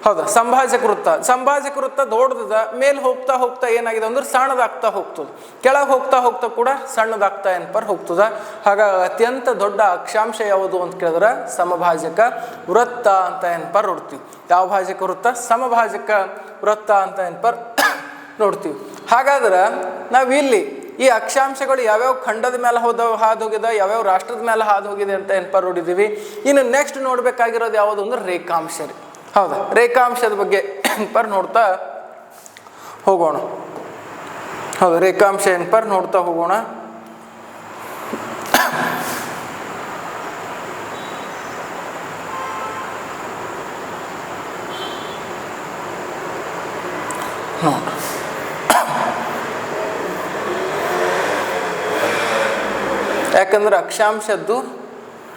ಹೌದಾ, ಸಂಭಾಜಕ ವೃತ್ತ. ಸಂಭಾಜಕ ವೃತ್ತ ದೊಡ್ಡದ, ಮೇಲೆ ಹೋಗ್ತಾ ಹೋಗ್ತಾ ಏನಾಗಿದೆ ಅಂದ್ರೆ ಸಣ್ಣದಾಗ್ತಾ ಹೋಗ್ತದೆ, ಕೆಳಗೆ ಹೋಗ್ತಾ ಹೋಗ್ತಾ ಕೂಡ ಸಣ್ಣದಾಗ್ತಾ ಏನ್ಪರ್ ಹೋಗ್ತದ. ಹಾಗಾಗಿ ಅತ್ಯಂತ ದೊಡ್ಡ ಅಕ್ಷಾಂಶ ಯಾವುದು ಅಂತ ಕೇಳಿದ್ರೆ ಸಮಭಾಜಕ ವೃತ್ತ ಅಂತ ಏನ್ಪರ್ ನೋಡ್ತೀವಿ. ಯಾವ ಭಾಜಕ ವೃತ್ತ? ಸಮಭಾಜಕ ವೃತ್ತ ಅಂತ ಏನ್ಪರ್ ನೋಡ್ತೀವಿ. ಹಾಗಾದ್ರೆ ನಾವಿಲ್ಲಿ ಈ ಅಕ್ಷಾಂಶಗಳು ಯಾವ್ಯಾವ ಖಂಡದ ಮೇಲೆ ಹಾದು ಹೋಗಿದೆ, ಯಾವ್ಯಾವ ರಾಷ್ಟ್ರದ ಮೇಲೆ ಹಾದು ಹೋಗಿದೆ ಅಂತ ಏನ್ಪರ್ ನೋಡಿದ್ದೀವಿ. ಇನ್ನು ನೆಕ್ಸ್ಟ್ ನೋಡ್ಬೇಕಾಗಿರೋದು ಯಾವುದು ಅಂದ್ರೆ ರೇಖಾಂಶ ರೀ. ಹೌದಾ, ರೇಖಾಂಶದ ಬಗ್ಗೆ ಏನ್ಪರ್ ನೋಡ್ತಾ ಹೋಗೋಣ. ಹೌದು, ರೇಖಾಂಶ ಏನ್ಪರ್ ನೋಡ್ತಾ ಹೋಗೋಣ. ಯಾಕಂದ್ರೆ ಅಕ್ಷಾಂಶದ್ದು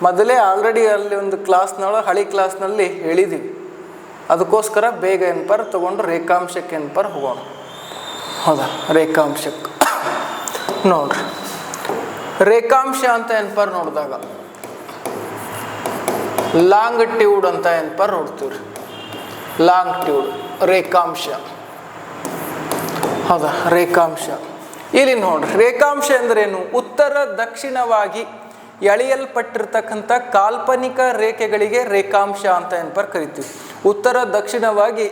ಮೊದಲೇ ಆಲ್ರೆಡಿ ಅಲ್ಲಿ ಒಂದು ಕ್ಲಾಸ್ನೊಳಗೆ ಹಳಿ ಕ್ಲಾಸ್ನಲ್ಲಿ ಹೇಳಿದ್ದೀವಿ. ಅದಕ್ಕೋಸ್ಕರ ಬೇಗ ಏನ್ಪರ್ ತಗೊಂಡು ರೇಖಾಂಶಕ್ಕೆ ಏನ್ಪರ್ ಹೋಗೋಣ. ಹೌದಾ, ರೇಖಾಂಶಕ್ಕೆ ನೋಡ್ರಿ. ರೇಖಾಂಶ ಅಂತ ಏನ್ಪರ್ ನೋಡಿದಾಗ ಲಾಂಗಿಟ್ಯೂಡ್ ಅಂತ ಏನ್ಪರ್ ನೋಡ್ತೀವ್ರಿ. ಲಾಂಗಿಟ್ಯೂಡ್ ರೇಖಾಂಶ. ಹೌದಾ, ರೇಖಾಂಶ. ಇಲ್ಲಿ ನೋಡ್ರಿ, ರೇಖಾಂಶ ಅಂದ್ರೇನು? ಉತ್ತರ ದಕ್ಷಿಣವಾಗಿ ಎಳೆಯಲ್ಪಟ್ಟಿರ್ತಕ್ಕಂಥ ಕಾಲ್ಪನಿಕ ರೇಖೆಗಳಿಗೆ ರೇಖಾಂಶ ಅಂತ ಏನ್ಪರ್ ಕರಿತೀವಿ. ಉತ್ತರ ದಕ್ಷಿಣವಾಗಿ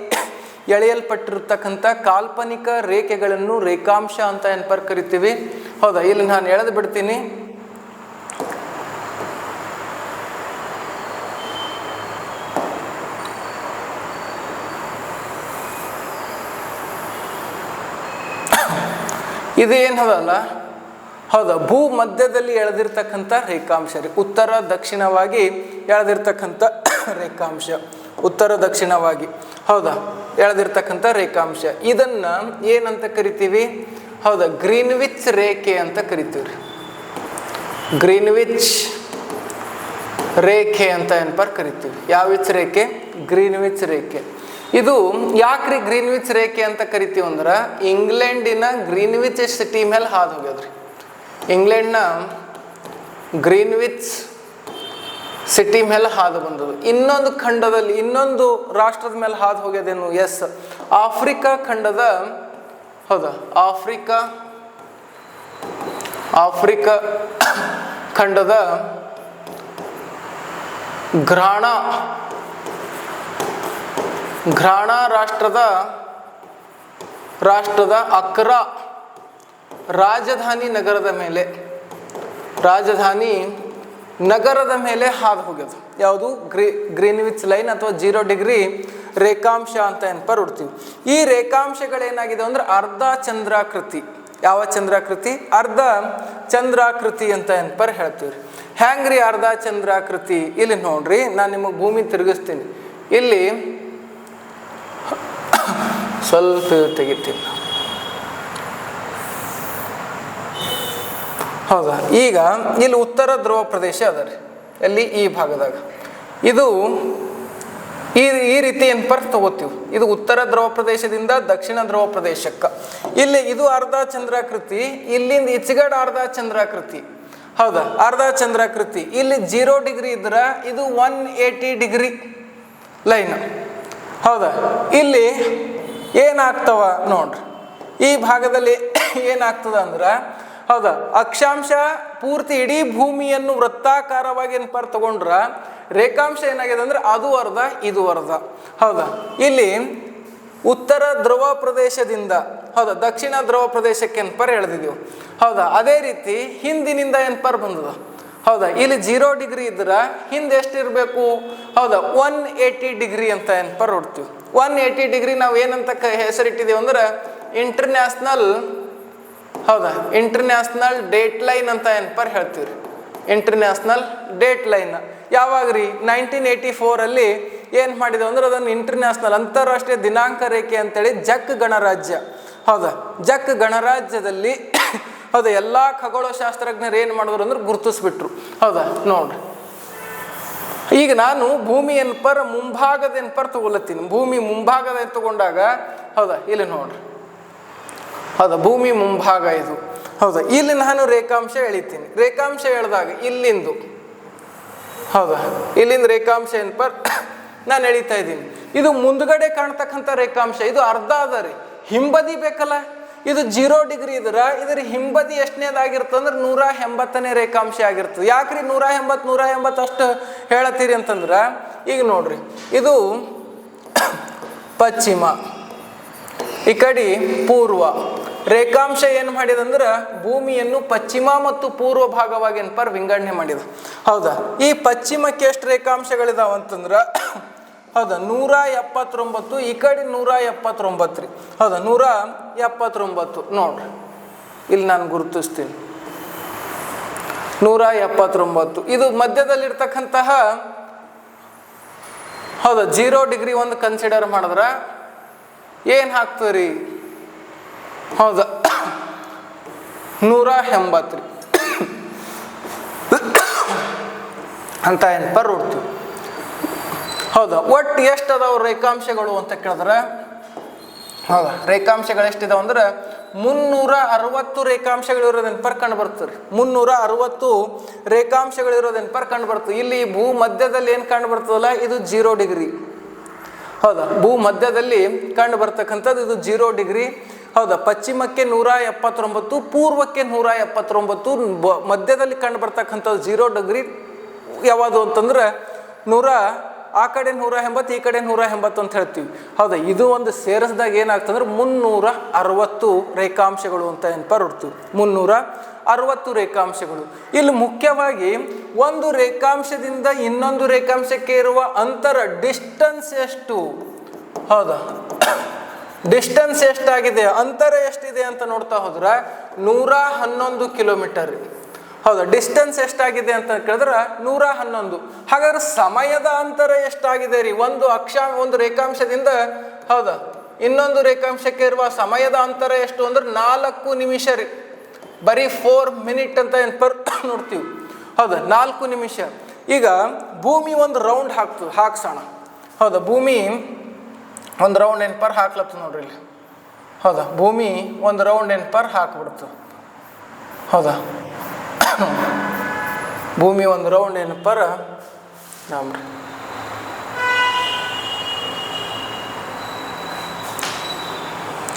ಎಳೆಯಲ್ಪಟ್ಟಿರ್ತಕ್ಕಂಥ ಕಾಲ್ಪನಿಕ ರೇಖೆಗಳನ್ನು ರೇಖಾಂಶ ಅಂತ ಏನ್ಪರ್ ಕರಿತೀವಿ. ಹೌದಾ, ಇಲ್ಲಿ ನಾನು ಎಳೆದು ಬಿಡ್ತೀನಿ. ಇದೇನದಲ್ಲ, ಹೌದಾ, ಭೂ ಮಧ್ಯದಲ್ಲಿ ಎಳೆದಿರ್ತಕ್ಕಂಥ ರೇಖಾಂಶ ರೀ. ಉತ್ತರ ದಕ್ಷಿಣವಾಗಿ ಎಳೆದಿರ್ತಕ್ಕಂಥ ರೇಖಾಂಶ, ಉತ್ತರ ದಕ್ಷಿಣವಾಗಿ ಹೌದಾ ಎಳೆದಿರ್ತಕ್ಕಂಥ ರೇಖಾಂಶ. ಇದನ್ನ ಏನಂತ ಕರಿತೀವಿ? ಹೌದಾ, ಗ್ರೀನ್ವಿಚ್ ರೇಖೆ ಅಂತ ಕರಿತೀವಿ ರೀ. ಗ್ರೀನ್ವಿಚ್ ರೇಖೆ ಅಂತ ಏನ್ಪರ್ ಕರಿತೀವಿ. ಯಾವಿಚ್ ರೇಖೆ? ಗ್ರೀನ್ವಿಚ್ ರೇಖೆ. ಇದು ಯಾಕ್ರಿ ಗ್ರೀನ್ವಿಚ್ ರೇಖೆ ಅಂತ ಕರಿತೀವಿ ಅಂದ್ರೆ ಇಂಗ್ಲೆಂಡಿನ ಗ್ರೀನ್ವಿಚ್ ಸಿಟಿ ಮೇಲೆ ಹಾದು ಹೋಗ್ಯದ್ರಿ. ಇಂಗ್ಲೆಂಡ್ನ ಗ್ರೀನ್ವಿಚ್ ಸಿಟಿ ಮೇಲೆ ಹಾದು ಬಂದದು. ಇನ್ನೊಂದು ಖಂಡದಲ್ಲಿ, ಇನ್ನೊಂದು ರಾಷ್ಟ್ರದ ಮೇಲೆ ಹಾದು ಹೋಗ್ಯದೇನು? ಎಸ್, ಆಫ್ರಿಕಾ ಖಂಡದ, ಹೌದಾ, ಆಫ್ರಿಕಾ ಖಂಡದ ಘ್ರಾಣ ರಾಷ್ಟ್ರದ ಅಕ್ರಾ ರಾಜಧಾನಿ ನಗರದ ಮೇಲೆ ಹಾದು ಹೋಗ್ಯದು. ಯಾವುದು? ಗ್ರೀನ್ವಿಚ್ ಲೈನ್ ಅಥವಾ 0 ಡಿಗ್ರಿ ರೇಖಾಂಶ ಅಂತ ಏನ್ಪರ್ ನೋಡ್ತೀವಿ. ಈ ರೇಖಾಂಶಗಳೇನಾಗಿದೆ ಅಂದ್ರೆ ಅರ್ಧ ಚಂದ್ರಾಕೃತಿ. ಯಾವ ಚಂದ್ರಾಕೃತಿ? ಅರ್ಧ ಚಂದ್ರಾಕೃತಿ ಅಂತ ಏನ್ಪರ್ ಹೇಳ್ತೀವಿ. ಹ್ಯಾಂಗ್ರಿ ಅರ್ಧ ಚಂದ್ರಾಕೃತಿ? ಇಲ್ಲಿ ನೋಡ್ರಿ, ನಾನು ನಿಮಗೆ ಭೂಮಿ ತಿರುಗಿಸ್ತೀನಿ. ಇಲ್ಲಿ ಸ್ವಲ್ಪ ತೆಗಿತೀನಿ. ಹೌದಾ, ಈಗ ಇಲ್ಲಿ ಉತ್ತರ ಧ್ರುವ ಪ್ರದೇಶ ಅದ ರೀ. ಎಲ್ಲಿ? ಈ ಭಾಗದಾಗ. ಇದು ಈ ರೀತಿ ಏನ್ಪರ್ ತಗೋತೀವಿ. ಇದು ಉತ್ತರ ಧ್ರುವ ಪ್ರದೇಶದಿಂದ ದಕ್ಷಿಣ ಧ್ರುವ ಪ್ರದೇಶಕ್ಕೆ. ಇಲ್ಲಿ ಇದು ಅರ್ಧ ಚಂದ್ರಾಕೃತಿ, ಇಲ್ಲಿಂದ ಈಚೆಗಡೆ ಅರ್ಧ ಚಂದ್ರಾಕೃತಿ. ಹೌದಾ, ಅರ್ಧ ಚಂದ್ರಾಕೃತಿ. ಇಲ್ಲಿ 0 ಡಿಗ್ರಿ ಇದ್ರೆ ಇದು 180 ಡಿಗ್ರಿ ಲೈನ್. ಹೌದಾ, ಇಲ್ಲಿ ಏನಾಗ್ತವ ನೋಡ್ರಿ, ಈ ಭಾಗದಲ್ಲಿ ಏನಾಗ್ತದ ಅಂದ್ರೆ ಹೌದಾ, ಅಕ್ಷಾಂಶ ಪೂರ್ತಿ ಇಡೀ ಭೂಮಿಯನ್ನು ವೃತ್ತಾಕಾರವಾಗಿ ಏನಪ್ಪ ತಗೊಂಡ್ರ ರೇಖಾಂಶ ಏನಾಗಿದೆ ಅಂದ್ರೆ ಅದು ಅರ್ಧ ಇದು ಅರ್ಧ. ಹೌದಾ, ಇಲ್ಲಿ ಉತ್ತರ ಧ್ರುವ ಪ್ರದೇಶದಿಂದ ಹೌದಾ ದಕ್ಷಿಣ ಧ್ರುವ ಪ್ರದೇಶಕ್ಕೆ ಏನಪ್ಪ ಎಳೆದಿದ್ದೀವಿ. ಹೌದಾ, ಅದೇ ರೀತಿ ಹಿಂದಿನಿಂದ ಏನಪ್ಪ ಬಂದದ. ಹೌದಾ, ಇಲ್ಲಿ 0 ಡಿಗ್ರಿ ಇದ್ರೆ ಹಿಂದೆ ಎಷ್ಟಿರಬೇಕು. ಹೌದಾ, 180 ಡಿಗ್ರಿ ಅಂತ ಏನಪ್ಪ ನೋಡ್ತೀವಿ. 180 ಡಿಗ್ರಿ ನಾವು ಏನಂತ ಹೆಸರಿಟ್ಟಿದ್ದೀವಿ ಅಂದ್ರೆ ಇಂಟರ್ನ್ಯಾಷನಲ್ ಹೌದಾ ಇಂಟರ್ನ್ಯಾಷನಲ್ ಡೇಟ್ ಲೈನ್ ಅಂತ ಏನಪ್ಪ ಹೇಳ್ತೀವಿ ರೀ. ಇಂಟರ್ನ್ಯಾಷನಲ್ ಡೇಟ್ ಲೈನ್ ಯಾವಾಗ ರೀ 1984 ಏನು ಮಾಡಿದೆವು ಅಂದ್ರೆ ಅದನ್ನು ಇಂಟರ್ನ್ಯಾಷನಲ್ ಅಂತಾರಾಷ್ಟ್ರೀಯ ದಿನಾಂಕ ರೇಖೆ ಅಂತೇಳಿ ಜಕ್ ಗಣರಾಜ್ಯ ಹೌದಾ ಜಕ್ ಗಣರಾಜ್ಯದಲ್ಲಿ ಹೌದಾ ಎಲ್ಲ ಖಗೋಳಶಾಸ್ತ್ರಜ್ಞರು ಏನು ಮಾಡಿದ್ರು ಅಂದ್ರೆ ಗುರುತಿಸ್ಬಿಟ್ರು. ಹೌದಾ, ನೋಡ್ರಿ ಈಗ ನಾನು ಭೂಮಿ ಏನಪ್ಪರ ಮುಂಭಾಗದ ಏನಪ್ಪರ್ ತಗೊಳತ್ತೀನಿ. ಭೂಮಿ ಮುಂಭಾಗದ ತಗೊಂಡಾಗ ಹೌದಾ ಇಲ್ಲಿ ನೋಡ್ರಿ ಹೌದಾ ಭೂಮಿ ಮುಂಭಾಗ ಇದು. ಹೌದಾ, ಇಲ್ಲಿ ನಾನು ರೇಖಾಂಶ ಎಳಿತೀನಿ. ರೇಖಾಂಶ ಎಳೆದಾಗ ಇಲ್ಲಿಂದು ಹೌದಾ ಇಲ್ಲಿಂದ ರೇಖಾಂಶ ಏನಪ್ಪ ನಾನು ಎಳಿತಾ ಇದ್ದೀನಿ. ಇದು ಮುಂದ್ಗಡೆ ಕಾಣ್ತಕ್ಕಂಥ ರೇಖಾಂಶ ಇದು ಅರ್ಧ ಅದ ರೀ. ಹಿಂಬದಿ ಬೇಕಲ್ಲ, ಇದು 0 ಡಿಗ್ರಿ ಇದ್ರ ಇದ್ರ ಹಿಂಬದಿ ಎಷ್ಟನೇದಾಗಿರ್ತಂದ್ರೆ 180ನೇ ರೇಖಾಂಶ ಆಗಿರ್ತದೆ. ಯಾಕ್ರಿ 180 ಅಷ್ಟು ಹೇಳತ್ತೀರಿ ಅಂತಂದ್ರೆ ಈಗ ನೋಡ್ರಿ ಇದು ಪಶ್ಚಿಮ, ಈ ಕಡೆ ಪೂರ್ವ. ರೇಖಾಂಶ ಏನು ಮಾಡಿದಂದ್ರೆ ಭೂಮಿಯನ್ನು ಪಶ್ಚಿಮ ಮತ್ತು ಪೂರ್ವ ಭಾಗವಾಗಿ ಏನಪ್ಪ ವಿಂಗಡಣೆ ಮಾಡಿದ. ಹೌದಾ, ಈ ಪಶ್ಚಿಮಕ್ಕೆ ಎಷ್ಟು ರೇಖಾಂಶಗಳಿದಾವ ಅಂತಂದ್ರೆ ಹೌದಾ 179, ಈ ಕಡೆ 179 ರೀ. ಹೌದಾ 179 ನೋಡ್ರಿ ಇಲ್ಲಿ ನಾನು ಗುರುತಿಸ್ತೀನಿ 179. ಇದು ಮಧ್ಯದಲ್ಲಿರ್ತಕ್ಕಂತಹ ಹೌದಾ 0 ಡಿಗ್ರಿ ಒಂದು ಕನ್ಸಿಡರ್ ಮಾಡಿದ್ರೆ ಏನು ಹಾಕ್ತೀರಿ. ಹೌದಾ 180 ರೀ ಅಂತ ಏನಪ್ಪ ನೋಡ್ತೀವಿ. ಹೌದಾ, ಒಟ್ಟು ಎಷ್ಟು ಅದಾವ ರೇಖಾಂಶಗಳು ಅಂತ ಕೇಳಿದ್ರೆ ಹೌದಾ ರೇಖಾಂಶಗಳು ಎಷ್ಟಿದಾವ ಅಂದ್ರೆ 360 ರೇಖಾಂಶಗಳು ಇರೋದೆನ್ಪರ್ ಕಂಡು ಬರ್ತದೆ ರೀ. 360 ರೇಖಾಂಶಗಳು ಇರೋದೆನ್ಪರ್ ಕಂಡು ಬರ್ತದೆ. ಇಲ್ಲಿ ಭೂ ಮಧ್ಯದಲ್ಲಿ ಏನು ಕಂಡು ಬರ್ತದಲ್ಲ ಇದು 0 ಡಿಗ್ರಿ. ಹೌದಾ, ಭೂ ಮಧ್ಯದಲ್ಲಿ ಕಂಡು ಬರ್ತಕ್ಕಂಥದ್ದು ಇದು 0 ಡಿಗ್ರಿ. ಹೌದಾ, ಪಶ್ಚಿಮಕ್ಕೆ 179, ಪೂರ್ವಕ್ಕೆ 179, ಮಧ್ಯದಲ್ಲಿ ಕಂಡು ಬರ್ತಕ್ಕಂಥದ್ದು 0 ಡಿಗ್ರಿ ಯಾವುದು ಅಂತಂದ್ರೆ ಆ ಕಡೆ 180 ಈ ಕಡೆ 180 ಅಂತ ಹೇಳ್ತೀವಿ. ಹೌದಾ, ಇದು ಒಂದು ಸೇರಿಸಿದಾಗ ಏನಾಗ್ತಂದ್ರೆ 360 ರೇಖಾಂಶಗಳು ಅಂತ ಏನಪ್ಪ ನೋಡ್ತೀವಿ. 360 ರೇಖಾಂಶಗಳು. ಇಲ್ಲಿ ಮುಖ್ಯವಾಗಿ ಒಂದು ರೇಖಾಂಶದಿಂದ ಇನ್ನೊಂದು ರೇಖಾಂಶಕ್ಕೆ ಇರುವ ಅಂತರ ಡಿಸ್ಟನ್ಸ್ ಎಷ್ಟು. ಹೌದಾ, ಡಿಸ್ಟನ್ಸ್ ಎಷ್ಟಾಗಿದೆ, ಅಂತರ ಎಷ್ಟಿದೆ ಅಂತ ನೋಡ್ತಾ ಹೋದ್ರೆ 111 ಕಿಲೋಮೀಟರ್. ಹೌದಾ, ಡಿಸ್ಟೆನ್ಸ್ ಎಷ್ಟಾಗಿದೆ ಅಂತ ಕೇಳಿದ್ರೆ 111. ಹಾಗಾದ್ರೆ ಸಮಯದ ಅಂತರ ಎಷ್ಟಾಗಿದೆ ರೀ ಒಂದು ರೇಖಾಂಶದಿಂದ ಹೌದಾ ಇನ್ನೊಂದು ರೇಖಾಂಶಕ್ಕೆ ಇರುವ ಸಮಯದ ಅಂತರ ಎಷ್ಟು ಅಂದ್ರೆ 4 ನಿಮಿಷ ರೀ. ಬರೀ 4 ಮಿನಿಟ್ ಅಂತ ನೋಡ್ತೀವಿ. ಹೌದಾ 4 ನಿಮಿಷ. ಈಗ ಭೂಮಿ ಒಂದು ರೌಂಡ್ ಹಾಕ್ಸೋಣ. ಹೌದಾ, ಭೂಮಿ ಒಂದು ರೌಂಡ್ ಹಾಕ್ಲತ್ತ ನೋಡ್ರಿ ಇಲ್ಲಿ. ಹೌದಾ, ಭೂಮಿ ಒಂದು ರೌಂಡ್ ಹಾಕ್ಬಿಡ್ತು. ಹೌದಾ, ಭೂಮಿ ಒಂದು ರೌಂಡ್ ರಾಮ್ರಿ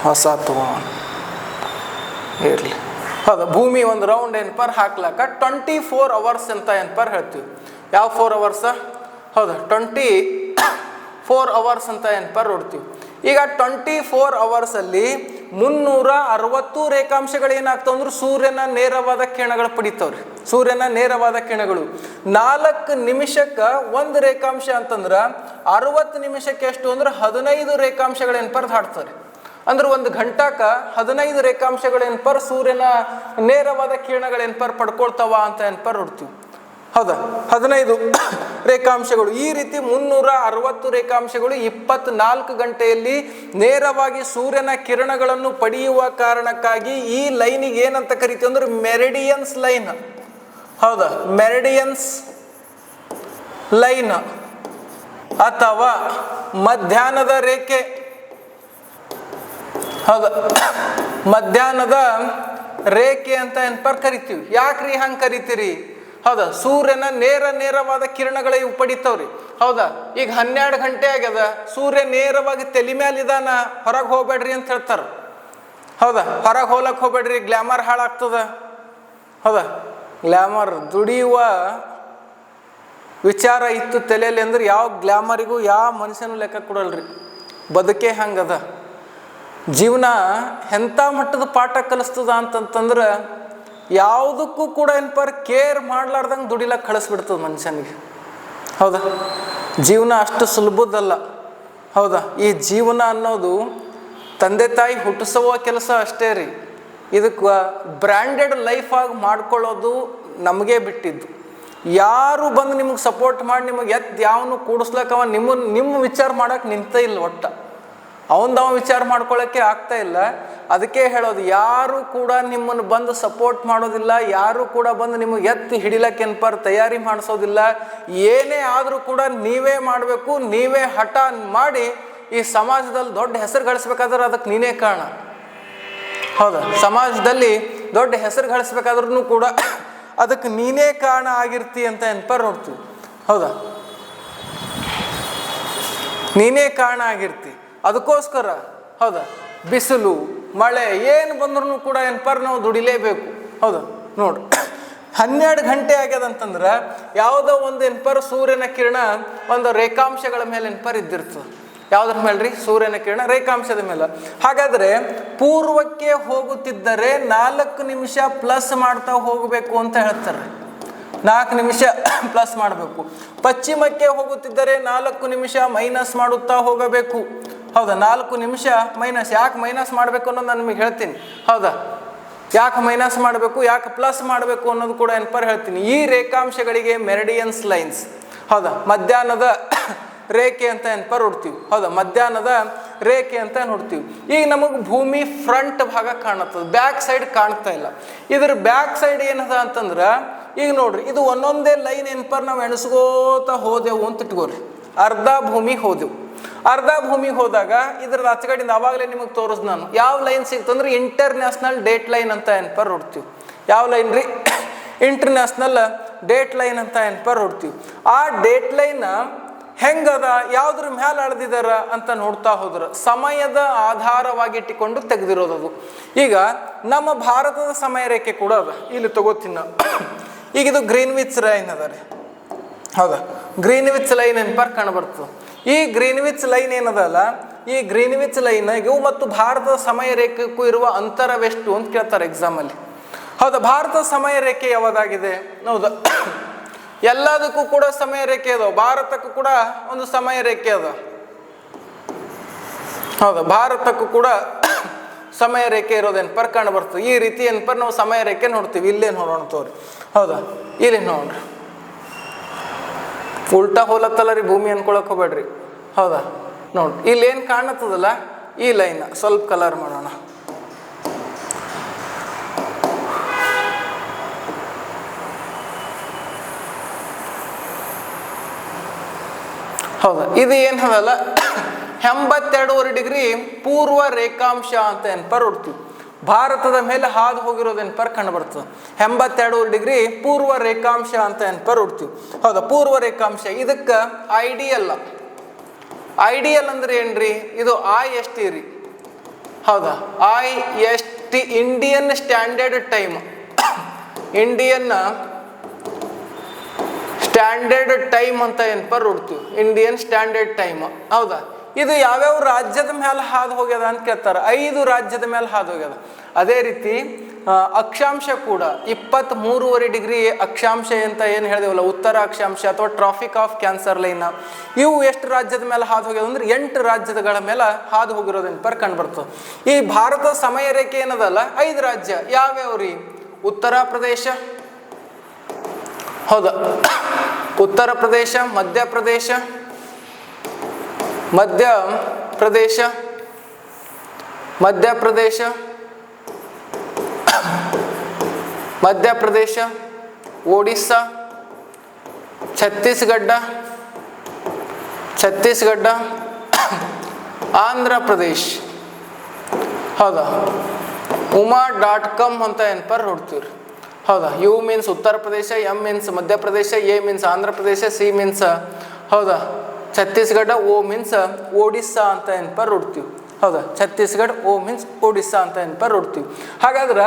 ಹೊಸ ಇರಲಿ. ಹೌದಾ, ಭೂಮಿ ಒಂದು ರೌಂಡ್ ಹಾಕ್ಲಾಕ 24 ಅವರ್ಸ್ ಅಂತ ಹೇಳ್ತೀವಿ. ಯಾವ 4 ಅವರ್ಸ. ಹೌದಾ 24 ಅವರ್ಸ್ ಅಂತ ನೋಡ್ತೀವಿ. ಈಗ 24 ಅವರ್ಸಲ್ಲಿ 360 ರೇಖಾಂಶಗಳು ಏನಾಗ್ತಾವ ಅಂದ್ರೆ ಸೂರ್ಯನ ನೇರವಾದ ಕಿರಣಗಳು ಪಡಿತಾವ್ರಿ. ಸೂರ್ಯನ ನೇರವಾದ ಕಿರಣಗಳು 4 ನಿಮಿಷಕ್ಕೆ ಒಂದು ರೇಖಾಂಶ ಅಂತಂದ್ರೆ 60 ನಿಮಿಷಕ್ಕೆ ಎಷ್ಟು ಅಂದ್ರೆ 15 ರೇಖಾಂಶಗಳು ಹಾಡ್ತಾರೆ. ಅಂದ್ರೆ ಒಂದು ಗಂಟಕ 15 ರೇಖಾಂಶಗಳು ಸೂರ್ಯನ ನೇರವಾದ ಕಿರಣಗಳು ಪಡ್ಕೊಳ್ತಾವ ಅಂತ ನೋಡ್ತೀವಿ. ಹೌದಾ, 15 ರೇಖಾಂಶಗಳು. ಈ ರೀತಿ 360 ರೇಖಾಂಶಗಳು 24 ಗಂಟೆಯಲ್ಲಿ ನೇರವಾಗಿ ಸೂರ್ಯನ ಕಿರಣಗಳನ್ನು ಪಡೆಯುವ ಕಾರಣಕ್ಕಾಗಿ ಈ ಲೈನಿಗೆ ಏನಂತ ಕರಿತೀವಿ ಅಂದ್ರೆ ಮೆರಿಡಿಯನ್ಸ್ ಲೈನ್. ಹೌದಾ, ಮೆರಿಡಿಯನ್ಸ್ ಲೈನ್ ಅಥವಾ ಮಧ್ಯಾಹ್ನದ ರೇಖೆ. ಹೌದಾ, ಮಧ್ಯಾಹ್ನದ ರೇಖೆ ಅಂತ ಕರಿತೀವಿ. ಯಾಕ್ರಿ ಹಂಗೆ ಕರಿತೀರಿ. ಹೌದಾ, ಸೂರ್ಯನ ನೇರವಾದ ಕಿರಣಗಳು ಇವು ಪಡಿತಾವ್ರಿ. ಹೌದಾ, ಈಗ 12 ಗಂಟೆ ಆಗ್ಯದ, ಸೂರ್ಯ ನೇರವಾಗಿ ತಲೆ ಮೇಲೆ ಇದಾನ, ಹೊರಗೆ ಹೋಗ್ಬೇಡ್ರಿ ಅಂತ ಹೇಳ್ತಾರ. ಹೌದಾ, ಹೊರಗೆ ಹೋಗ್ಲಕ್ಕೆ ಹೋಗ್ಬೇಡ್ರಿ, ಗ್ಲಾಮರ್ ಹಾಳಾಗ್ತದ. ಹೌದಾ, ಗ್ಲ್ಯಾಮರ್ ದುಡಿಯುವ ವಿಚಾರ ಇತ್ತು ತಲೆಯಲ್ಲಿ ಅಂದ್ರೆ ಯಾವ ಗ್ಲ್ಯಾಮರಿಗೂ ಯಾವ ಮನುಷ್ಯನೂ ಲೆಕ್ಕ ಕೊಡಲ್ರಿ. ಬದುಕೇ ಹಂಗದ. ಜೀವನ ಎಂಥ ಮಟ್ಟದ ಪಾಠ ಕಲಿಸ್ತದ ಅಂತಂತಂದ್ರೆ ಯಾವುದಕ್ಕೂ ಕೂಡ ಏನಪ್ಪ ಕೇರ್ ಮಾಡ್ಲಾರ್ದಂಗೆ ದುಡಿಲಕ್ಕೆ ಕಳಿಸ್ಬಿಡ್ತದೆ ಮನುಷ್ಯನಿಗೆ. ಹೌದಾ, ಜೀವನ ಅಷ್ಟು ಸುಲಭದಲ್ಲ. ಹೌದಾ, ಈ ಜೀವನ ಅನ್ನೋದು ತಂದೆ ತಾಯಿ ಹುಟ್ಟಿಸುವ ಕೆಲಸ ಅಷ್ಟೇ ರೀ. ಇದಕ್ಕೆ ಬ್ರ್ಯಾಂಡೆಡ್ ಲೈಫಾಗಿ ಮಾಡ್ಕೊಳ್ಳೋದು ನಮಗೆ ಬಿಟ್ಟಿದ್ದು. ಯಾರು ಬಂದು ನಿಮಗೆ ಸಪೋರ್ಟ್ ಮಾಡಿ ನಿಮಗೆ ಯಾವನು ಕೂಡಿಸ್ಲಕ್ಕವ ನಿಮ್ಮ ವಿಚಾರ ಮಾಡೋಕೆ ನಿಂತೇ ಇಲ್ಲ. ಒಟ್ಟ ಅವಂದವ ವಿಚಾರ ಮಾಡ್ಕೊಳ್ಳೋಕ್ಕೆ ಆಗ್ತಾ ಇಲ್ಲ. ಅದಕ್ಕೆ ಹೇಳೋದು, ಯಾರು ಕೂಡ ನಿಮ್ಮನ್ನು ಬಂದು ಸಪೋರ್ಟ್ ಮಾಡೋದಿಲ್ಲ, ಯಾರು ಕೂಡ ಬಂದು ನಿಮಗೆ ಹಿಡಿಲಕ್ಕೆ ತಯಾರಿ ಮಾಡಿಸೋದಿಲ್ಲ. ಏನೇ ಆದರೂ ಕೂಡ ನೀವೇ ಮಾಡಬೇಕು. ನೀವೇ ಹಠ ಮಾಡಿ ಈ ಸಮಾಜದಲ್ಲಿ ದೊಡ್ಡ ಹೆಸರು ಗಳಿಸ್ಬೇಕಾದ್ರೆ ಅದಕ್ಕೆ ನೀನೇ ಕಾರಣ. ಹೌದಾ, ಸಮಾಜದಲ್ಲಿ ದೊಡ್ಡ ಹೆಸರು ಗಳಿಸ್ಬೇಕಾದ್ರೂ ಕೂಡ ಅದಕ್ಕೆ ನೀನೇ ಕಾರಣ ಆಗಿರ್ತಿ ಅಂತ ನೋಡ್ತೀವಿ. ಹೌದಾ, ನೀನೇ ಕಾರಣ ಆಗಿರ್ತಿ. ಅದಕ್ಕೋಸ್ಕರ ಹೌದಾ, ಬಿಸಿಲು ಮಳೆ ಏನು ಬಂದ್ರೂ ಕೂಡ ನಾವು ದುಡಿಲೇಬೇಕು. ಹೌದಾ, ನೋಡ್ರಿ 12 ಗಂಟೆ ಆಗ್ಯದಂತಂದ್ರೆ ಯಾವುದೋ ಒಂದು ಸೂರ್ಯನ ಕಿರಣ ಒಂದು ರೇಖಾಂಶಗಳ ಮೇಲೆ ಇದ್ದಿರ್ತದೆ. ಯಾವುದ್ರ ಮೇಲೆ ರೀ? ಸೂರ್ಯನ ಕಿರಣ ರೇಖಾಂಶದ ಮೇಲೆ. ಹಾಗಾದರೆ ಪೂರ್ವಕ್ಕೆ ಹೋಗುತ್ತಿದ್ದರೆ 4 ನಿಮಿಷ ಪ್ಲಸ್ ಮಾಡ್ತಾ ಹೋಗಬೇಕು ಅಂತ ಹೇಳ್ತಾರೆ. 4 ನಿಮಿಷ ಪ್ಲಸ್ ಮಾಡಬೇಕು. ಪಶ್ಚಿಮಕ್ಕೆ ಹೋಗುತ್ತಿದ್ದರೆ 4 ನಿಮಿಷ ಮೈನಸ್ ಮಾಡುತ್ತಾ ಹೋಗಬೇಕು. ಹೌದಾ, 4 ನಿಮಿಷ ಮೈನಸ್. ಯಾಕೆ ಮೈನಸ್ ಮಾಡಬೇಕು ಅನ್ನೋದು ನಾನು ನಿಮಗೆ ಹೇಳ್ತೀನಿ. ಹೌದಾ, ಯಾಕೆ ಮೈನಸ್ ಮಾಡಬೇಕು, ಯಾಕೆ ಪ್ಲಸ್ ಮಾಡಬೇಕು ಅನ್ನೋದು ಕೂಡ ಹೇಳ್ತೀನಿ. ಈ ರೇಖಾಂಶಗಳಿಗೆ ಮೆರಿಡಿಯನ್ಸ್ ಲೈನ್ಸ್. ಹೌದಾ, ಮಧ್ಯಾಹ್ನದ ರೇಖೆ ಅಂತ ನೋಡ್ತೀವಿ. ಹೌದಾ, ಮಧ್ಯಾಹ್ನದ ರೇಖೆ ಅಂತ ನೋಡ್ತೀವಿ. ಈಗ ನಮಗೆ ಭೂಮಿ ಫ್ರಂಟ್ ಭಾಗ ಕಾಣುತ್ತದೆ, ಬ್ಯಾಕ್ ಸೈಡ್ ಕಾಣ್ತಾ ಇಲ್ಲ. ಇದ್ರ ಬ್ಯಾಕ್ ಸೈಡ್ ಏನದ ಅಂತಂದ್ರೆ ಈಗ ನೋಡ್ರಿ, ಇದು ಒಂದೊಂದೇ ಲೈನ್ ನಾವು ಎಣಿಸ್ಕೋತಾ ಹೋದೆವು ಅಂತ ಇಟ್ಕೋರಿ. ಅರ್ಧ ಭೂಮಿ ಹೋದೆವು. ಅರ್ಧ ಭೂಮಿಗೆ ಹೋದಾಗ ಇದ್ರದ್ದು ಆಚೆಗಡೆಯಿಂದ ಆವಾಗಲೇ ನಿಮಗೆ ತೋರಿಸ್ ನಾನು ಯಾವ ಲೈನ್ ಸಿಗ್ತಂದ್ರೆ ಇಂಟರ್ನ್ಯಾಷನಲ್ ಡೇಟ್ ಲೈನ್ ಅಂತ ನೋಡ್ತೀವಿ. ಯಾವ ಲೈನ್ ರೀ? ಇಂಟರ್ನ್ಯಾಷನಲ್ ಡೇಟ್ ಲೈನ್ ಅಂತ ನೋಡ್ತೀವಿ. ಆ ಡೇಟ್ ಲೈನ್ ಹೆಂಗದ, ಯಾವುದ್ರ ಮ್ಯಾಲೆ ಅಳೆದಿದಾರ ಅಂತ ನೋಡ್ತಾ ಹೋದ್ರೆ ಸಮಯದ ಆಧಾರವಾಗಿಟ್ಟುಕೊಂಡು ತೆಗೆದಿರೋದು. ಈಗ ನಮ್ಮ ಭಾರತದ ಸಮಯ ರೇಖೆ ಕೂಡ ಅದ, ಇಲ್ಲಿ ತಗೋತೀನಿ ನಾವು. ಈಗ ಇದು ಗ್ರೀನ್ವಿಚ್ ಲೈನ್ ಅದ ರೀ. ಹೌದಾ, ಗ್ರೀನ್ವಿಚ್ ಲೈನ್ ಕಾಣಬರ್ತದೆ. ಈ ಗ್ರೀನ್ವಿಚ್ ಲೈನ್ ಏನದಲ್ಲ, ಈ ಗ್ರೀನ್ವಿಚ್ ಲೈನ್ಗೂ ಮತ್ತು ಭಾರತದ ಸಮಯ ರೇಖೆಗೂ ಇರುವ ಅಂತರವೆಷ್ಟು ಅಂತ ಕೇಳ್ತಾರೆ ಎಕ್ಸಾಮಲ್ಲಿ. ಹೌದಾ, ಭಾರತದ ಸಮಯ ರೇಖೆ ಯಾವ್ದಾಗಿದೆ? ಹೌದಾ, ಎಲ್ಲದಕ್ಕೂ ಕೂಡ ಸಮಯ ರೇಖೆ ಅದಾವ. ಭಾರತಕ್ಕೂ ಕೂಡ ಒಂದು ಸಮಯ ರೇಖೆ ಅದ. ಹೌದಾ, ಭಾರತಕ್ಕೂ ಕೂಡ ಸಮಯ ರೇಖೆ ಇರೋದೇನು ಕಾಣ ಬರ್ತದೆ. ಈ ರೀತಿ ನಾವು ಸಮಯ ರೇಖೆ ನೋಡ್ತೀವಿ. ಇಲ್ಲೇ ನೋಡೋಣ ತೋರಿ. ಹೌದಾ, ಇಲ್ಲಿ ನೋಡ್ರಿ, ಉಲ್ಟಾ ಹೋಲತ್ತಲ್ಲ ರೀ ಭೂಮಿ ಅನ್ಕೊಳಕ್ ಹೋಗ್ಬೇಡ್ರಿ. ಹೌದಾ, ನೋಡ್ರಿ ಇಲ್ಲಿ ಏನು ಕಾಣತ್ತದಲ್ಲ, ಈ ಲೈನ್ ಸ್ವಲ್ಪ ಕಲರ್ ಮಾಡೋಣ. ಹೌದಾ, ಇದು ಏನು ಅದಲ್ಲ 82.5 ಡಿಗ್ರಿ ಪೂರ್ವ ರೇಖಾಂಶ ಅಂತ ನೋಡ್ತೀವಿ. ಭಾರತದ ಮೇಲೆ ಹಾದು ಹೋಗಿರೋದು ಕಂಡು ಬರ್ತದೆ. 82 ಡಿಗ್ರಿ ಪೂರ್ವ ರೇಖಾಂಶ ಅಂತ ನೋಡ್ತೀವಿ. ಹೌದಾ, ಪೂರ್ವ ರೇಖಾಂಶ ಇದಕ್ಕೆ ಐಡಿಯಲ್. ಐಡಿಯಲ್ ಅಂದ್ರೆ ಏನ್ರಿ? ಇದು IST ರೀ. ಹೌದಾ, IST Indian standard time. Indian standard time ಅಂತ ನೋಡ್ತೀವಿ. Indian standard time. ಹೌದಾ, ಇದು ಯಾವ್ಯಾವ ರಾಜ್ಯದ ಮೇಲೆ ಹಾದು ಹೋಗ್ಯದ ಅಂತ ಕೇಳ್ತಾರೆ. 5 ರಾಜ್ಯದ ಮೇಲೆ ಹಾದು ಹೋಗ್ಯದ. ಅದೇ ರೀತಿ ಅಕ್ಷಾಂಶ ಕೂಡ 23.5 ಡಿಗ್ರಿ ಅಕ್ಷಾಂಶ ಅಂತ ಏನು ಹೇಳಿದೆವಲ್ಲ, ಉತ್ತರ ಅಕ್ಷಾಂಶ ಅಥವಾ ಟ್ರಾಫಿಕ್ ಆಫ್ ಕ್ಯಾನ್ಸರ್ ಲೈನ್, ಇವು ಎಷ್ಟು ರಾಜ್ಯದ ಮೇಲೆ ಹಾದು ಹೋಗ್ಯದ ಅಂದ್ರೆ 8 ರಾಜ್ಯಗಳ ಮೇಲೆ ಹಾದು ಹೋಗಿರೋದು ಕಂಡು ಬರ್ತದೆ. ಈ ಭಾರತದ ಸಮಯ ರೇಖೆ ಏನದಲ್ಲ 5 ರಾಜ್ಯ ಯಾವ್ಯಾವ್ರಿ? ಉತ್ತರ ಪ್ರದೇಶ. ಹೌದಾ, ಉತ್ತರ ಪ್ರದೇಶ, ಮಧ್ಯಪ್ರದೇಶ, ಮಧ್ಯಪ್ರದೇಶ, ಮಧ್ಯಪ್ರದೇಶ, ಮಧ್ಯಪ್ರದೇಶ, ಒಡಿಸ್ಸಾ, ಛತ್ತೀಸ್ಗಢ, ಛತ್ತೀಸ್ಗಢ, ಆಂಧ್ರ ಪ್ರದೇಶ್. ಹೌದಾ, UMA.com ಅಂತ ನೋಡ್ತೀವ್ರಿ. ಹೌದಾ, U means Uttar Pradesh, M means Madhya Pradesh, A means Andhra Pradesh, C means ಹೌದಾ ಛತ್ತೀಸ್ಗಢ, O ಮೀನ್ಸ್ ಒಡಿಸ್ಸಾ ಅಂತ ನೋಡ್ತೀವಿ. ಹೌದಾ, ಛತ್ತೀಸ್ಗಢ, ಓ ಮೀನ್ಸ್ ಒಡಿಸ್ಸಾ ಅಂತ ನೋಡ್ತೀವಿ. ಹಾಗಾದ್ರೆ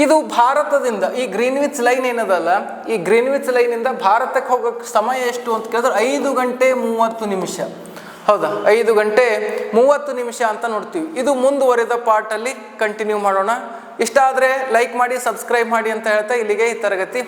ಇದು ಭಾರತದಿಂದ ಈ ಗ್ರೀನ್ವಿಚ್ ಲೈನ್ ಏನದಲ್ಲ, ಈ ಗ್ರೀನ್ವಿಚ್ ಲೈನಿಂದ ಭಾರತಕ್ಕೆ ಹೋಗೋಕ್ಕೆ ಸಮಯ ಎಷ್ಟು ಅಂತ ಕೇಳಿದ್ರೆ 5 ಗಂಟೆ 30 ನಿಮಿಷ. ಹೌದಾ, 5 ಗಂಟೆ 30 ನಿಮಿಷ ಅಂತ ನೋಡ್ತೀವಿ. ಇದು ಮುಂದುವರೆದ ಪಾರ್ಟಲ್ಲಿ ಕಂಟಿನ್ಯೂ ಮಾಡೋಣ. ಇಷ್ಟ ಆದರೆ ಲೈಕ್ ಮಾಡಿ, ಸಬ್ಸ್ಕ್ರೈಬ್ ಮಾಡಿ ಅಂತ ಹೇಳ್ತಾ ಇಲ್ಲಿಗೆ ಈ ತರಗತಿ